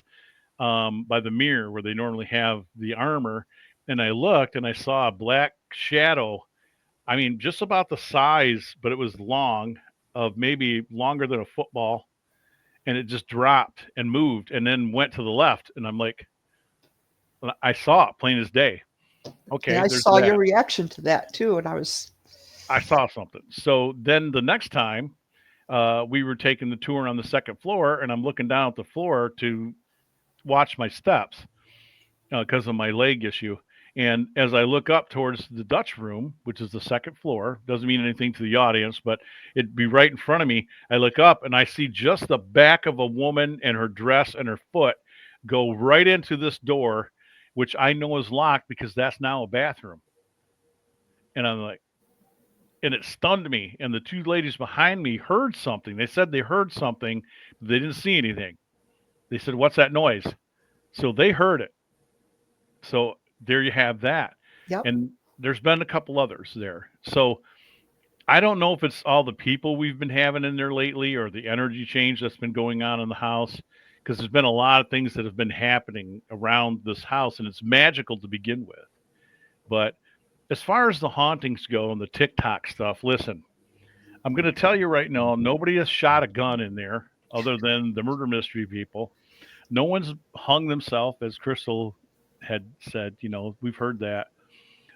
by the mirror where they normally have the armor. And I looked and I saw a black shadow. I mean, just about the size, but it was long, of maybe longer than a football. And it just dropped and moved and then went to the left. And I'm like, I saw it plain as day. And Okay, I there's saw your that. reaction to that too, and I was I saw something. So then the next time, we were taking the tour on the second floor, and I'm looking down at the floor to watch my steps because of my leg issue. And as I look up towards the Dutch room, which is the second floor, doesn't mean anything to the audience, but it'd be right in front of me. I look up and I see just the back of a woman and her dress and her foot go right into this door, which I know is locked because that's now a bathroom. And I'm like, and it stunned me. And the two ladies behind me heard something. They said they heard something, but they didn't see anything. They said, "What's that noise?" So they heard it. So there you have that. yep. And there's been a couple others there. So I don't know if it's all the people we've been having in there lately or the energy change that's been going on in the house, because there's been a lot of things that have been happening around this house, and it's magical to begin with. But as far as the hauntings go and the TikTok stuff, listen, I'm going to tell you right now, nobody has shot a gun in there other than the murder mystery people. No one's hung themselves, as Crystal had said. We've heard that.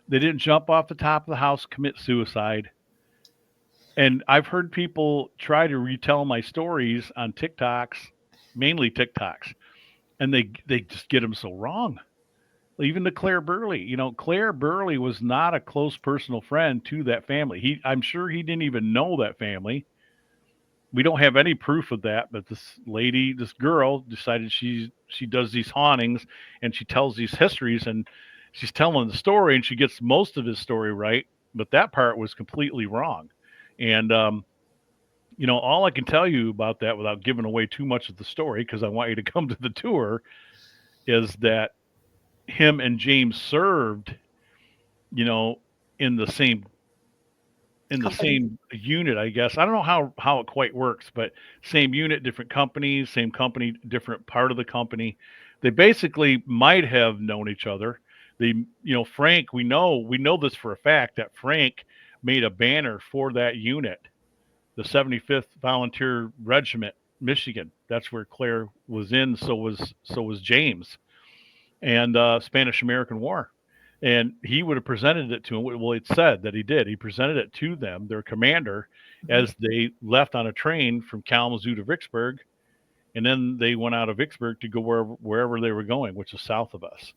They didn't jump off the top of the house, commit suicide. And I've heard people try to retell my stories on TikToks, mainly TikToks, and they just get them so wrong. Even to Claire Burley, Claire Burley was not a close personal friend to that family. I'm sure he didn't even know that family. We don't have any proof of that, but this girl decided she does these hauntings and she tells these histories, and she's telling the story and she gets most of his story right, but that part was completely wrong. And all I can tell you about that without giving away too much of the story, because I want you to come to the tour, is that him and James served, you know, in the same Company. unit, I guess. I don't know how it quite works, but same unit, different companies, same company, different part of the company. They basically might have known each other. Frank, we know this for a fact that Frank made a banner for that unit, the 75th Volunteer Regiment, Michigan. That's where Claire was in. So was James. and Spanish American War. And he would have presented it to him. Well, it said that he did. He presented it to them, their commander, Mhm. as they left on a train from Kalamazoo to Vicksburg, and then they went out of Vicksburg to go wherever they were going, which is south of us.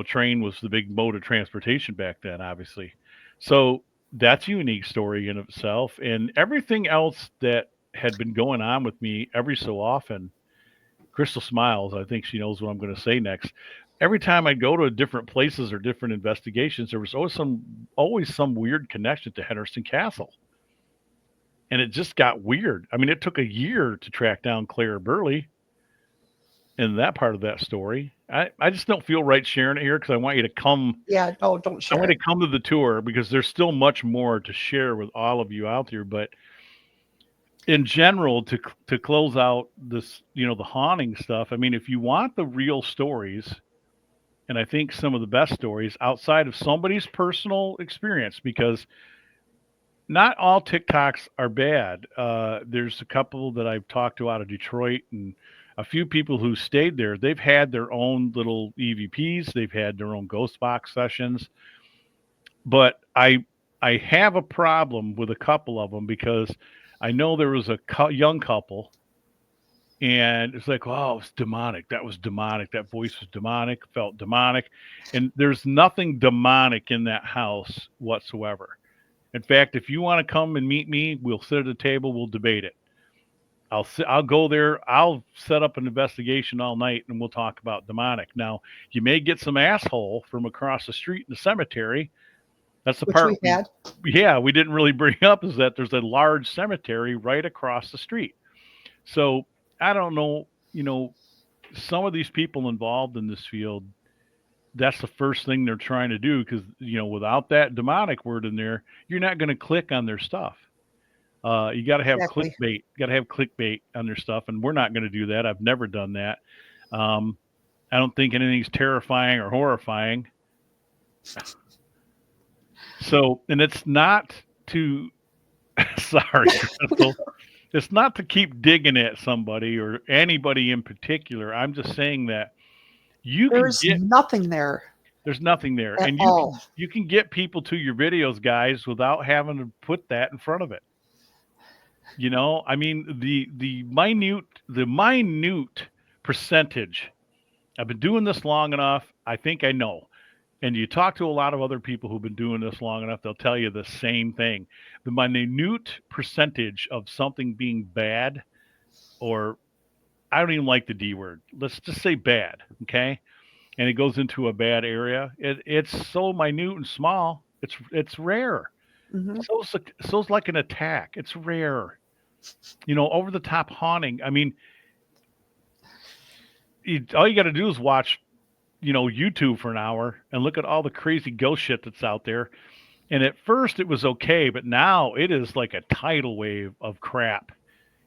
Train was the big mode of transportation back then, obviously. So that's a unique story in itself, and everything else that had been going on with me every so often. Crystal smiles. I think she knows what I'm going to say next. Every time I'd go to different places or different investigations, there was always some weird connection to Henderson Castle, and it just got weird. I mean, it took a year to track down Claire Burley in that part of that story. I just don't feel right sharing it here because I want you to come. Yeah, no, don't I share want to it. come to the tour because there's still much more to share with all of you out there. But in general, to close out this, the haunting stuff. I mean, if you want the real stories, and I think some of the best stories outside of somebody's personal experience, because not all TikToks are bad. There's a couple that I've talked to out of Detroit, and a few people who stayed there. They've had their own little EVPs. They've had their own ghost box sessions. But I have a problem with a couple of them because I know there was a young couple, and it's like, oh, it's demonic. That was demonic. That voice was demonic. Felt demonic, and there's nothing demonic in that house whatsoever. In fact, if you want to come and meet me, we'll sit at a table. We'll debate it. I'll go there. I'll set up an investigation all night, and we'll talk about demonic. Now, you may get some asshole from across the street in the cemetery. That's the Which part we've had. we didn't really bring up, is that there's a large cemetery right across the street. So I don't know. Some of these people involved in this field, that's the first thing they're trying to do, because without that demonic word in there, you're not going to click on their stuff. You got to have Exactly. clickbait. Got to have clickbait on their stuff, and we're not going to do that. I've never done that. Um, I don't think anything's terrifying or horrifying. So, and it's not to sorry, Crystal. It's not to keep digging at somebody or anybody in particular. I'm just saying that you can There's get nothing there there's nothing there, at and you can all. you can get people to your videos, guys, without having to put that in front of it. I mean, the minute percentage. I've been doing this long enough. I think I know. And you talk to a lot of other people who've been doing this long enough, they'll tell you the same thing. The minute percentage of something being bad, or I don't even like the D word. Let's just say bad, okay? And it goes into a bad area. It's so minute and small. It's rare. Hmm. So's like an attack. It's rare. Over the top haunting. I mean, all you got to do is watch, YouTube for an hour and look at all the crazy ghost shit that's out there. And at first it was okay, but now it is like a tidal wave of crap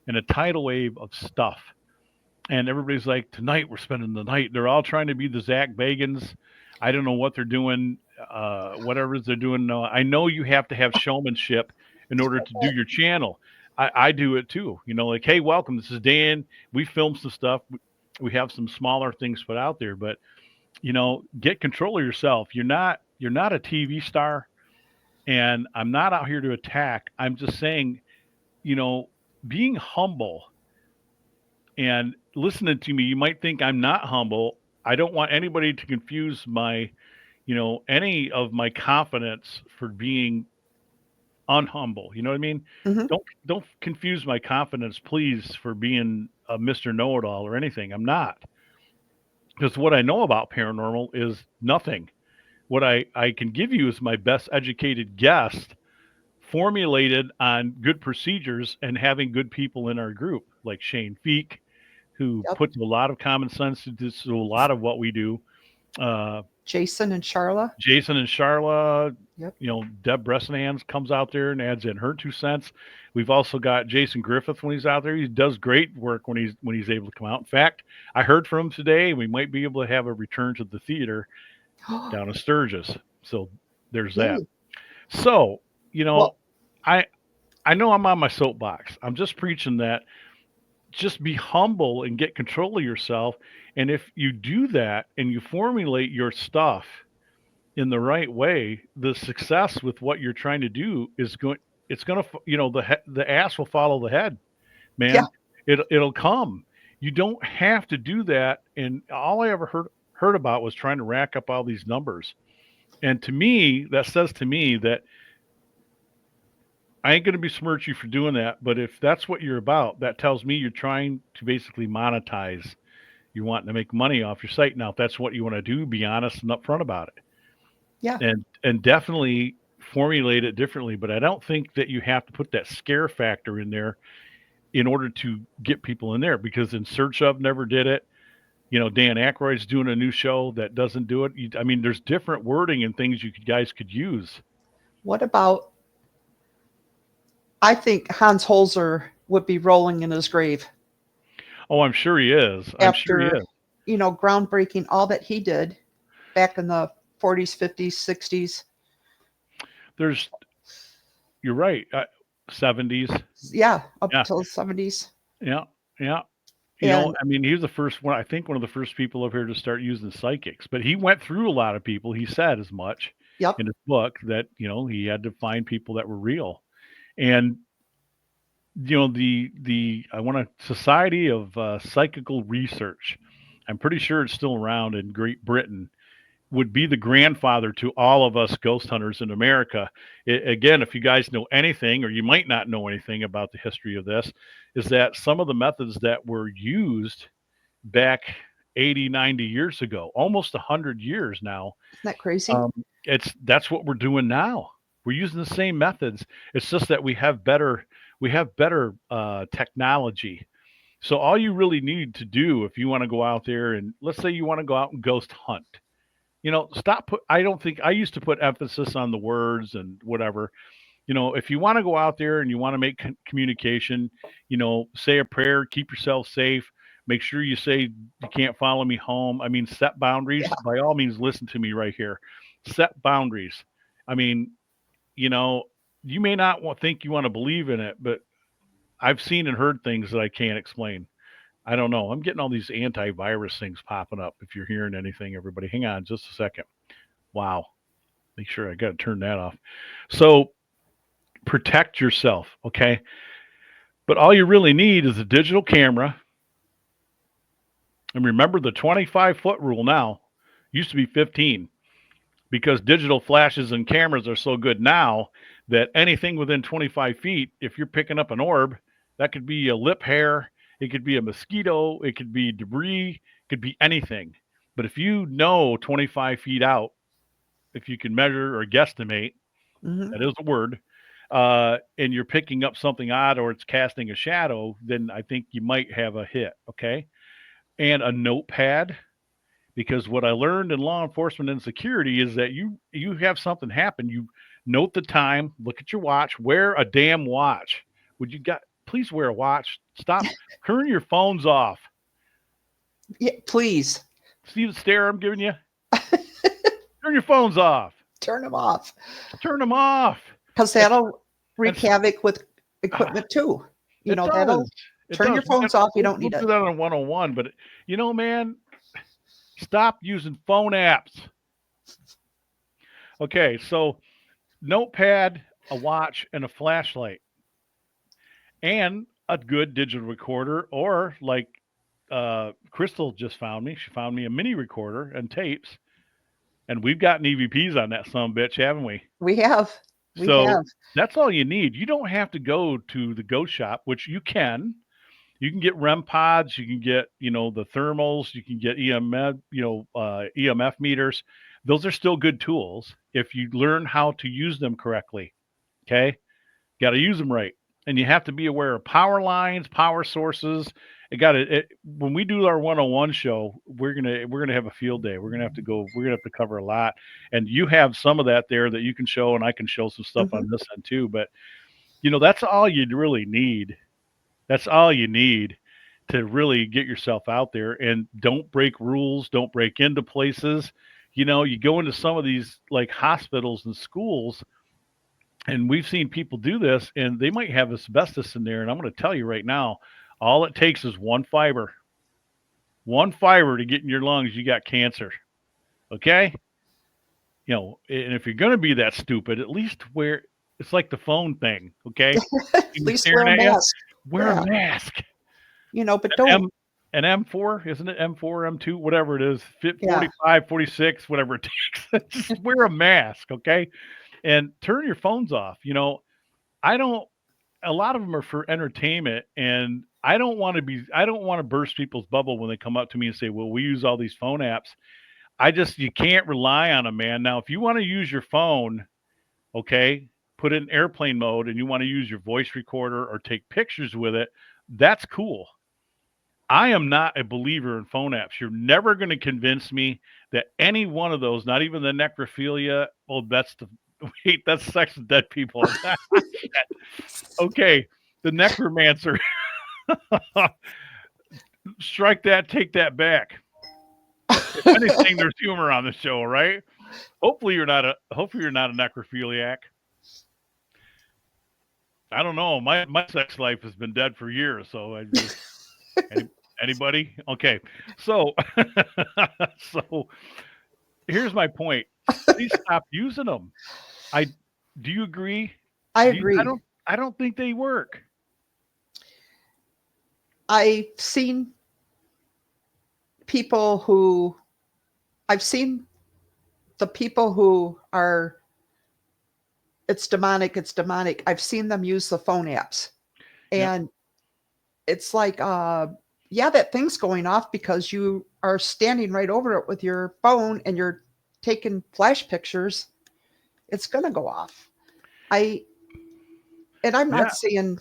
and a tidal wave of stuff. And everybody's like, tonight we're spending the night. They're all trying to be the Zach Bagans. I don't know what they're doing, whatever they're doing. No, I know you have to have showmanship in order to do your channel. I do it too. Like, hey, welcome. This is Dan. We filmed some stuff. We have some smaller things put out there, but get control of yourself. You're not a TV star, and I'm not out here to attack. I'm just saying, you know, being humble and listening to me, you might think I'm not humble. I don't want anybody to confuse any of my confidence for being unhumble. You know what I mean? Hmm. Don't confuse my confidence, please, for being a Mr. Know-it-all or anything. I'm not. Because what I know about paranormal is nothing. What I can give you is my best educated guess, formulated on good procedures and having good people in our group, like Shane Feek, who Yep. puts a lot of common sense into a lot of what we do. Uh, Jason and Charla. Jason and Charla, Yep. Deb Bressenhans comes out there and adds in her 2 cents. We've also got Jason Griffith when he's out there. He does great work when he's able to come out. In fact, I heard from him today. We might be able to have a return to the theater down in Sturgis. So there's that. Yay. So, you know, Well, I I know I'm on my soapbox. I'm just preaching that just be humble and get control of yourself. And if you do that and you formulate your stuff in the right way, the success with what you're trying to do is going. It's going to, the ass will follow the head, Yeah. man. It'll come. You don't have to do that. And all I ever heard about was trying to rack up all these numbers. And to me, that says to me that I ain't going to besmirch you for doing that. But if that's what you're about, that tells me you're trying to basically monetize. You're wanting to make money off your site. Now, if that's what you want to do, be honest and upfront about it, Yeah. and definitely formulate it differently. But I don't think that you have to put that scare factor in there in order to get people in there, because in search of never did it. Dan Aykroyd's doing a new show that doesn't do it. I mean, there's different wording and things guys could use. What about, I think Hans Holzer would be rolling in his grave Oh, I'm sure he is. I'm sure he after, is. groundbreaking all that he did back in the 40s, 50s, 60s. There's, you're right. 70s. Yeah, up Yeah, till the 70s. yeah, yeah. And I mean, he was the first one. I think one of the first people over here to start using psychics. But he went through a lot of people. He said as much yep, in his book that he had to find people that were real. And the I want a Society of Psychical Research. I'm pretty sure it's still around in Great Britain. Would be the grandfather to all of us ghost hunters in America. Again, if you guys know anything, or you might not know anything about the history of this, is that some of the methods that were used back 80, 90 years ago, almost 100 years now, isn't that crazy? um, that's what we're doing now. We're using the same methods. It's just that we have better technology. So all you really need to do, if you want to go out there and let's say you want to go out and ghost hunt, stop put. I don't think I used to put emphasis on the words and whatever. If you want to go out there and you want to make communication, say a prayer, keep yourself safe. Make sure you say you can't follow me home. I mean, set boundaries. Yeah, By all means, listen to me right here. Set boundaries. I mean, you know, you may not think you want to believe in it, but I've seen and heard things that I can't explain. I don't know. I'm getting all these antivirus things popping up. If you're hearing anything, everybody, hang on just a second. Wow. Make sure I got to turn that off. So protect yourself, okay? But all you really need is a digital camera. And remember the 25-foot rule now. Used to be 15, because digital flashes and cameras are so good now that anything within 25 feet, if you're picking up an orb, that could be a lip hair, it could be a mosquito, it could be debris, it could be anything. But if you know 25 feet out, if you can measure or guesstimate, hmm, that is a word, and you're picking up something odd or it's casting a shadow, then I think you might have a hit, okay? And a notepad, because what I learned in law enforcement and security is that you have something happen, you note the time, look at your watch, wear a damn watch. Would you got Please wear a watch. Stop. Turn your phones off. yeah, please See the stare I'm giving you? Turn your phones off. turn them off Turn them off. because It's, that'll wreak it's havoc with uh, equipment too. it That'll does. It turn your does. phones off. You We'll, don't we'll need do it. that on 101, but man, stop using phone apps. Okay, so notepad, a watch, and a flashlight, and a good digital recorder, or like Crystal just found me. She found me a mini recorder and tapes, and we've gotten EVPs on that some bitch, haven't we? We have, we So have. that's all you need. You don't have to go to the ghost shop, which you can. You can get REM pods. You can get the thermals. You can get EMF meters. Those are still good tools if you learn how to use them correctly. Okay, got to use them right, and you have to be aware of power lines, power sources. It got to when we do our 101 show, we're gonna have a field day. We're gonna have to go. We're gonna have to cover a lot, and you have some of that there that you can show, and I can show some stuff Hmm. on this end too. But that's all you really need. That's all you need to really get yourself out there, and don't break rules, don't break into places. You go into some of these like hospitals and schools, and we've seen people do this, and they might have asbestos in there. And I'm going to tell you right now, All it takes is one fiber to get in your lungs. You got cancer. Okay, and if you're gonna be that stupid, at least wear. It's like the phone thing. Okay, At people least wear staring a at you. mask. Wear a Yeah. mask. But An don't. M, an M4, isn't it? M4, M2, whatever it is, fit Yeah. 45, 46, whatever it takes. Just wear a mask, okay? And turn your phones off. I don't. A lot of them are for entertainment, and I don't want to burst people's bubble when they come up to me and say, "Well, we use all these phone apps." You can't rely on them, man. Now, if you want to use your phone, okay, put it in airplane mode, and you want to use your voice recorder or take pictures with it, that's cool. I am not a believer in phone apps. You're never going to convince me that any one of those, not even the necrophilia. Oh, that's the wait, that's sex with dead people. Okay, the necromancer. Strike that, take that back. If anything, there's humor on the show, right? Hopefully you're not a necrophiliac. I don't know. My sex life has been dead for years, so I just any, anybody? Okay. So so here's my point. Please stop using them. I do you agree? I Do you, agree. I don't think they work. I've seen people who I've seen the people who are it's demonic, it's demonic. I've seen them use the phone apps. Yep. And it's like yeah, that thing's going off because you are standing right over it with your phone and you're taking flash pictures. It's going to go off. I and I'm Yeah. not saying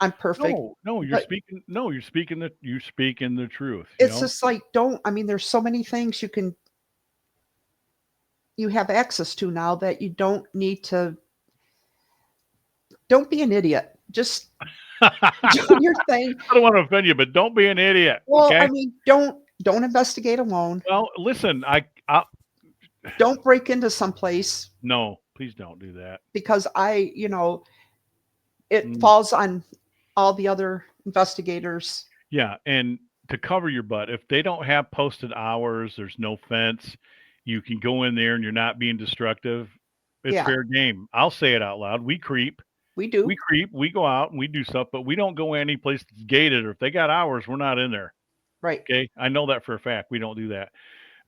I'm perfect, No, but you're speaking the truth, it's just like don't I mean there's so many things you have access to now that you don't need to don't be an idiot. Just do I your thing. don't want to offend you, but don't be an idiot, Well, I okay? mean, don't investigate alone. Well, listen, I Don't break into some place no, please don't do that. because it Mm. falls on all the other investigators. Yeah, and to cover your butt, if they don't have posted hours, there's no fence, you can go in there and you're not being destructive. It's Yeah, fair game. I'll say it out loud. we do. We go out and we do stuff, but we don't go any place that's gated, or if they got hours, we're not in there. Right. Okay, I know that for a fact. We don't do that.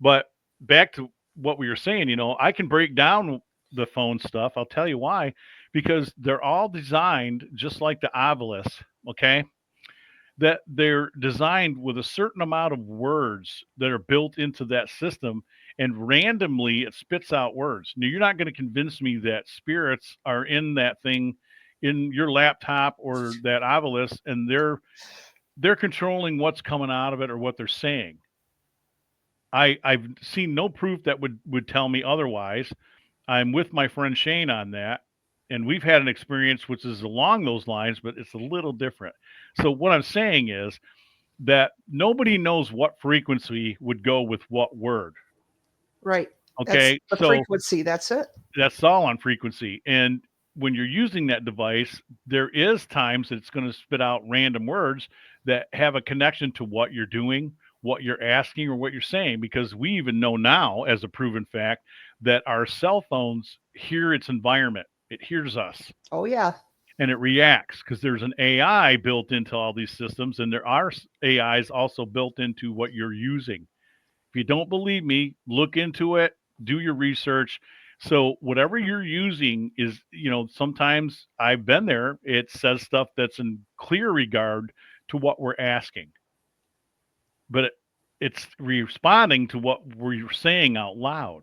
But back to what we were saying, I can break down the phone stuff. I'll tell you why, because they're all designed just like the obelisk. Okay, that they're designed with a certain amount of words that are built into that system, and randomly it spits out words. Now, you're not going to convince me that spirits are in that thing, in your laptop or that obelisk, and they're controlling what's coming out of it or what they're saying. I've seen no proof that would tell me otherwise. I'm with my friend Shane on that, and we've had an experience which is along those lines, but it's a little different. So what I'm saying is that nobody knows what frequency would go with what word. Right. That's Okay, the so frequency. That's it. that's all on frequency. And when you're using that device, there is times that it's going to spit out random words that have a connection to what you're doing, what you're asking, or what you're saying. Because we even know now, as a proven fact, that our cell phones hear its environment. It hears us Oh yeah. and it reacts because there's an AI built into all these systems, and there are AIs also built into what you're using. If you don't believe me, look into it, do your research. So whatever you're using is, sometimes I've been there, it says stuff that's in clear regard to what we're asking, but it's responding to what we're saying out loud.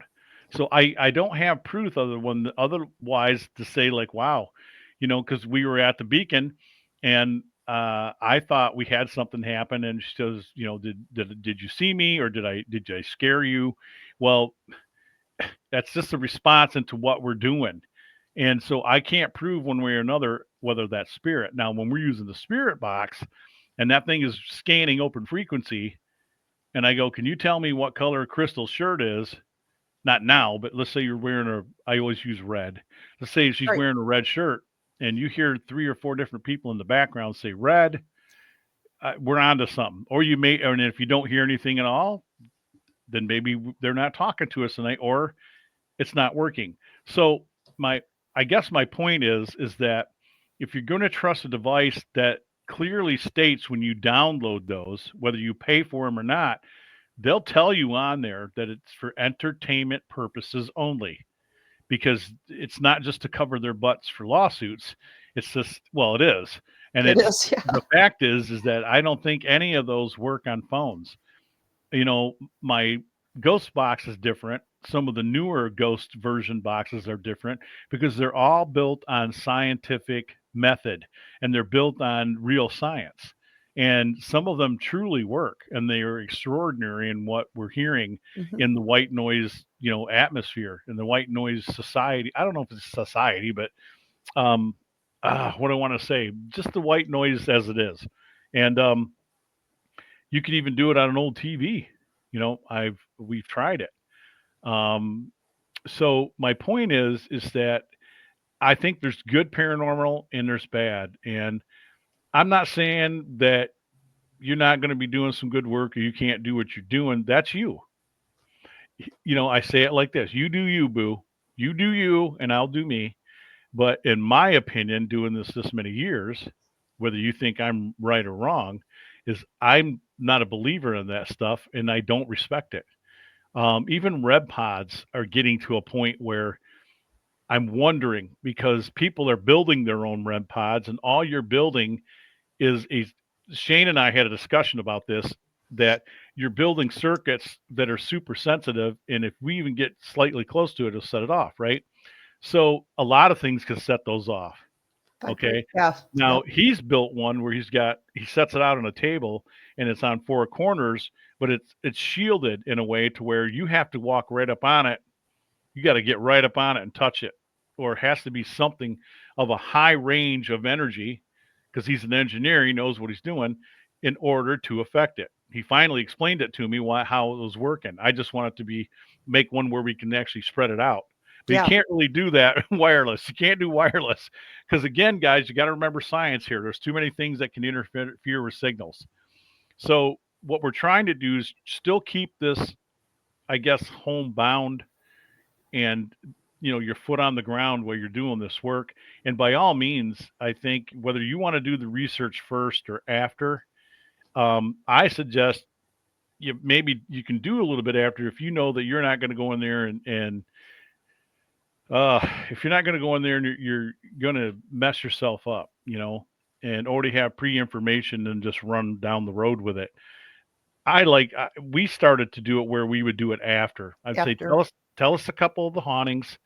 So I don't have proof otherwise to say like, wow, because we were at the beacon, and I thought we had something happen, and she says, did you see me, or did I scare you? Well, that's just a response into what we're doing. And so I can't prove one way or another whether that's spirit. Now, when we're using the spirit box and that thing is scanning open frequency, and I go, can you tell me what color Crystal's shirt is? Not now, but let's say you're wearing I always use red. Let's say she's Right. wearing a red shirt, and you hear three or four different people in the background say red. we're on to something. Or you may, and if you don't hear anything at all, then maybe they're not talking to us tonight, or it's not working. So my, I guess my point is that if you're going to trust a device that clearly states when you download those, whether you pay for them or not, they'll tell you on there that it's for entertainment purposes only, because it's not just to cover their butts for lawsuits. It's just, well, it is. And It it's, is. Yeah. the fact is that I don't think any of those work on phones. You know, my Ghost box is different. Some of the newer Ghost version boxes are different because they're all built on scientific method, and they're built on real science. And some of them truly work, and they are extraordinary in what we're hearing Hmm. in the white noise, atmosphere, in the white noise society. I don't know if it's society, but um, what I want to say, just the white noise as it is. And you can even do it on an old TV. We've tried it. Um, so my point is that I think there's good paranormal and there's bad, and I'm not saying that you're not going to be doing some good work or you can't do what you're doing. That's you. I say it like this: you do you, boo. You do you, and I'll do me. But in my opinion, doing this many years, whether you think I'm right or wrong, is I'm not a believer in that stuff, and I don't respect it. Even Red Pods are getting to a point where I'm wondering, because people are building their own Red Pods, and all you're building is a. Shane and I had a discussion about this, that you're building circuits that are super sensitive, and if we even get slightly close to it, it'll set it off, right? So a lot of things can set those off. Vibrate. Okay. Yeah. Now Yep. he's built one where he sets it out on a table, and it's on four corners, but it's shielded in a way to where you have to walk right up on it. You got to get right up on it and touch it, or it has to be something of a high range of energy, because he's an engineer. He knows what he's doing in order to affect it. He finally explained it to me, how it was working. I just want it to be, make one where we can actually spread it out. But you Yeah. can't really do that wireless. You can't do wireless because, again, guys, you got to remember science here. There's too many things that can interfere with signals. So what we're trying to do is still keep this, I guess, homebound, and your foot on the ground while you're doing this work. And by all means, I think whether you want to do the research first or after, I suggest maybe you can do a little bit after, if you know that you're not going to go in there if you're not going to go in there and you're going to mess yourself up, and already have pre-information and just run down the road with it. We started to do it where we would do it after. I'd say, After. tell us a couple of the hauntings,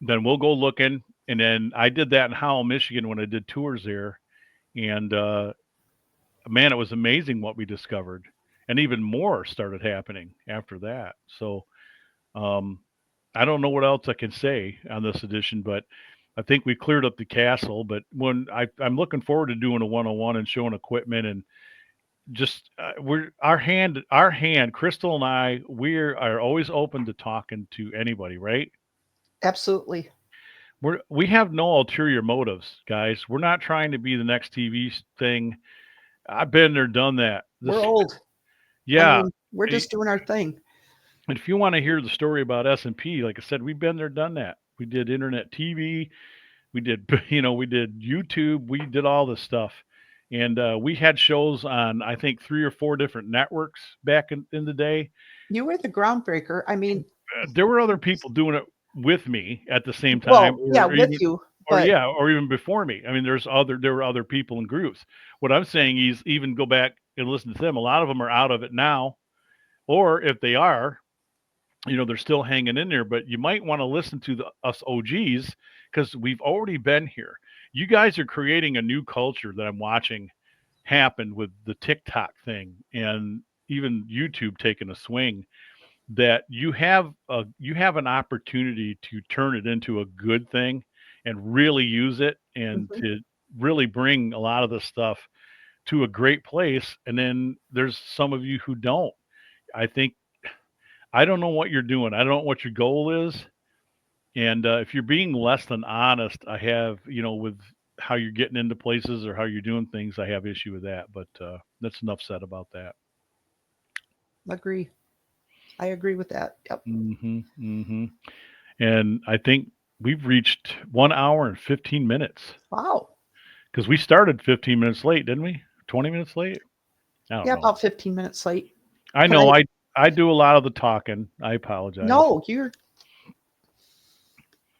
then we'll go looking. And then I did that in Howell, Michigan, when I did tours there. And man, it was amazing what we discovered. And even more started happening after that. So um, I don't know what else I can say on this edition, but I think we cleared up the castle. But I'm looking forward to doing a 101 and showing equipment, and just we're our hand, Crystal and I, we are always open to talking to anybody, right? Absolutely. We have no ulterior motives, guys. We're not trying to be the next TV thing. I've been there, done that. We're This, old. I yeah. mean, we're eh, just doing our thing. If you want to hear the story about S&P, like I said, we've been there, done that. We did internet TV. We did, we did YouTube. We did all this stuff, and we had shows on, I think, 3 or 4 different networks back in the day. You were the groundbreaker. I mean, There were other people doing it with me at the same time, well, yeah, with you, but or even before me. I mean, there were other people in groups. What I'm saying is, even go back and listen to them. A lot of them are out of it now, or if they are, they're still hanging in there. But you might want to listen to us OGs, because we've already been here. You guys are creating a new culture that I'm watching happen with the TikTok thing, and even YouTube taking a swing, that you have an opportunity to turn it into a good thing and really use it, and mhm. to really bring a lot of this stuff to a great place. And then there's some of you who don't. I think, I don't know what you're doing. I don't know what your goal is. And if you're being less than honest, I have, with how you're getting into places or how you're doing things, I have issue with that. But that's enough said about that. Agree. I agree with that. Yep. Hmm. And I think we've reached 1 hour and 15 minutes Wow. because we started 15 minutes late, didn't we? 20 minutes late? I don't Yeah, know. about 15 minutes late. I Can know I? I do a lot of the talking. I apologize. No, you're.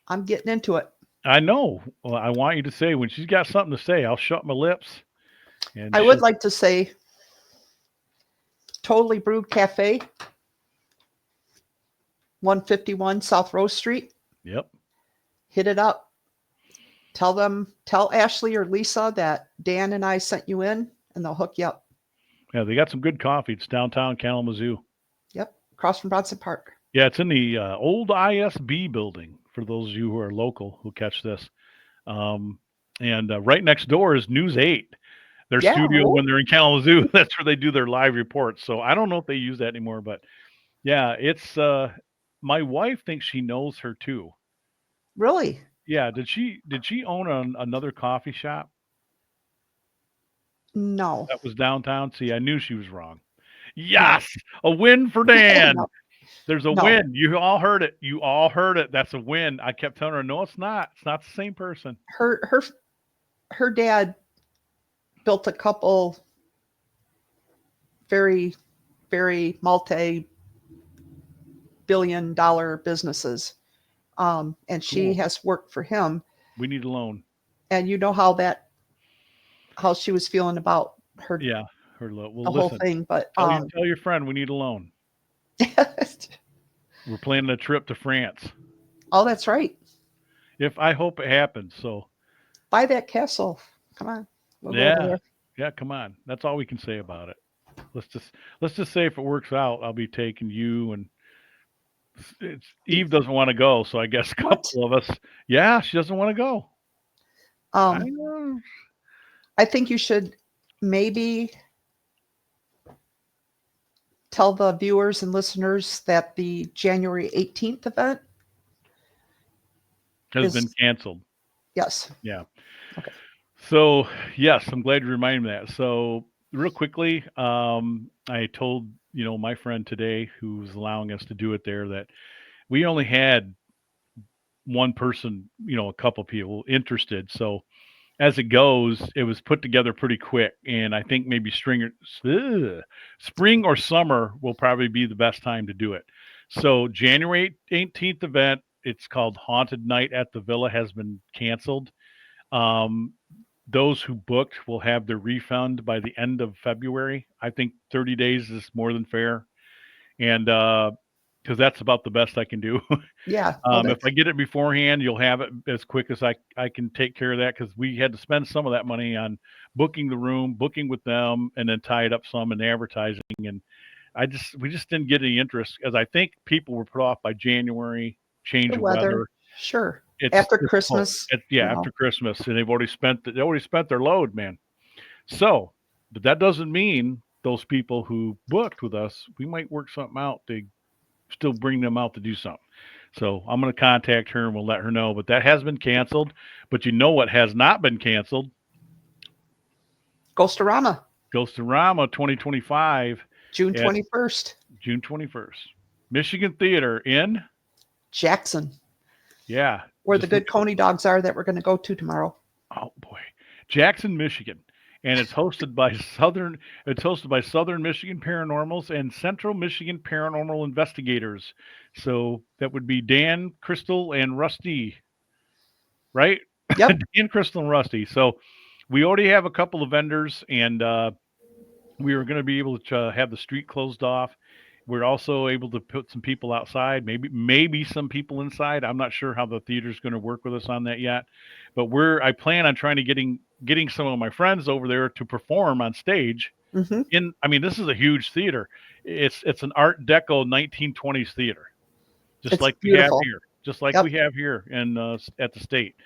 I'm getting into it. I know. Well, I want you to say when she's got something to say, I'll shut my lips and I would she'll. like to say, Totally Brewed Cafe, 151 South Rose Street. Yep. Hit it up. Tell Ashley or Lisa that Dan and I sent you in, and they'll hook you up. Yeah, they got some good coffee. It's downtown Kalamazoo. Yep, across from Bronson Park. Yeah, it's in the old ISB building for those of you who are local who catch this. Um, and right next door is News 8, their Yeah. studio Oh, when they're in Kalamazoo. That's where they do their live reports. So I don't know if they use that anymore, but yeah, it's my wife thinks she knows her too. really? Yeah, did she own another coffee shop No. that was downtown? See, I knew she was wrong. No. Yes, a win for Dan. No. There's a No. win. You all heard it. You all heard it. That's a win. I kept telling her, no, it's not. It's not the same person. Her dad built a couple very very multi-billion-dollar businesses, and she Cool. has worked for him. We need a loan. And you know how she was feeling about her Yeah, her loan. Well, the whole listen. thing, but Tell your friend we need a loan. We're planning a trip to France. oh, that's right. If I hope it happens. So Buy that castle. Come on, we'll go over yeah, there. yeah. Come on. That's all we can say about it. Let's just let's just say if it works out, I'll be taking you and Eve doesn't want to go, so I guess a What? couple of us. Yeah, she doesn't want to go. I Um, know. I think you should maybe tell the viewers and listeners that the January 18th event Has been is canceled. yes. Yeah. Okay. So yes, I'm glad you reminded me of that. So real quickly, I told my friend today who's allowing us to do it there that we only had one person, a couple people interested. So as it goes, it was put together pretty quick, and I think maybe spring or summer will probably be the best time to do it. So January 18th event, it's called Haunted Night at the Villa, has been canceled. Um, those who booked will have their refund by the end of February. I think 30 days is more than fair, and because that's about the best I can do. Yeah. Well, If that's I get it beforehand, you'll have it as quick as I can take care of that because we had to spend some of that money on booking the room, booking with them, and then tie it up some in advertising. And we just didn't get any interest as I think people were put off by January change the of weather. weather. Sure. It's After difficult. Christmas, Yeah, after Christmas, and they already spent their load, man. So, but that doesn't mean those people who booked with us, we might work something out to still bring them out to do something. So I'm going to contact her and we'll let her know. But that has been canceled. But you know what has not been canceled? Ghostorama, Ghostorama 2025 June at 21st, June 21st. Michigan Theater in, Jackson, yeah, where the just look good at, Coney dogs are that we're going to go to tomorrow. oh boy, Jackson, Michigan. And it's hosted by Southern Michigan Paranormals and Central Michigan Paranormal Investigators. So that would be Dan, Crystal, and Rusty, right? Yep. Dan, Crystal, and Rusty. So we already have a couple of vendors, and we are going to be able to have the street closed off. We're also able to put some people outside, maybe some people inside. I'm not sure how the theater's going to work with us on that yet, but I plan on trying to getting some of my friends over there to perform on stage. Hmm. I mean, this is a huge theater. It's an Art Deco 1920s theater, just It's like we have beautiful. here, just like Yep. we have here in at the state.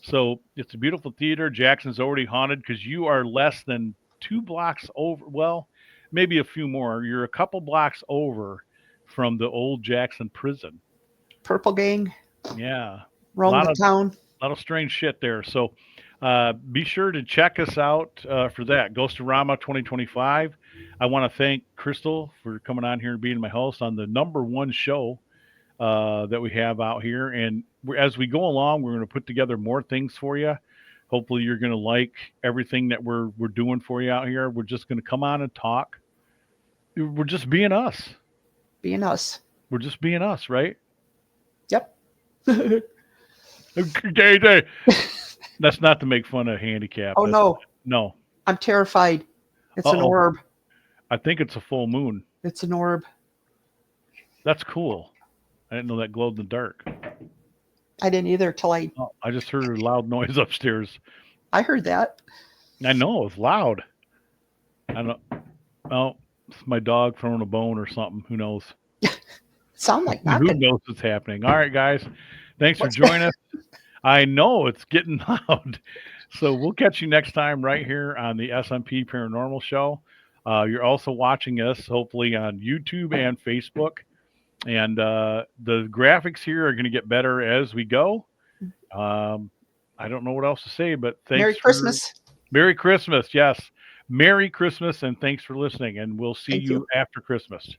So it's a beautiful theater. Jackson's already haunted because you are less than 2 blocks over. Well, maybe a few more. You're a couple blocks over from the old Jackson prison. Purple Gang Yeah, a roam the town. lot of strange shit there. So Be sure to check us out for that Ghostorama 2025. I want to thank Crystal for coming on here and being my host on the number one show that we have out here. And as we go along, we're going to put together more things for you. Hopefully, you're going to like everything that we're doing for you out here. We're just going to come on and talk. We're just being us. Being us. We're just being us, right? Yep. Okay, that's not to make fun of handicap. Oh no, No. I'm terrified. It's an Uh-oh. orb. I think it's a full moon. It's an orb. That's cool. I didn't know that glowed in the dark. I didn't either till Oh, I just heard a loud noise upstairs. I heard that. I know it's loud. I don't. Oh, it's my dog throwing a bone or something. Who knows? Sound like Who nothing. knows what's happening? All right, guys. Thanks for What's joining us. I know it's getting loud. So we'll catch you next time right here on the SMP Paranormal Show. You're also watching us hopefully on YouTube and Facebook. And the graphics here are going to get better as we go. I don't know what else to say, but Merry thanks for Christmas. Merry Christmas. Yes. Merry Christmas and thanks for listening. And we'll see Thank you. you after Christmas.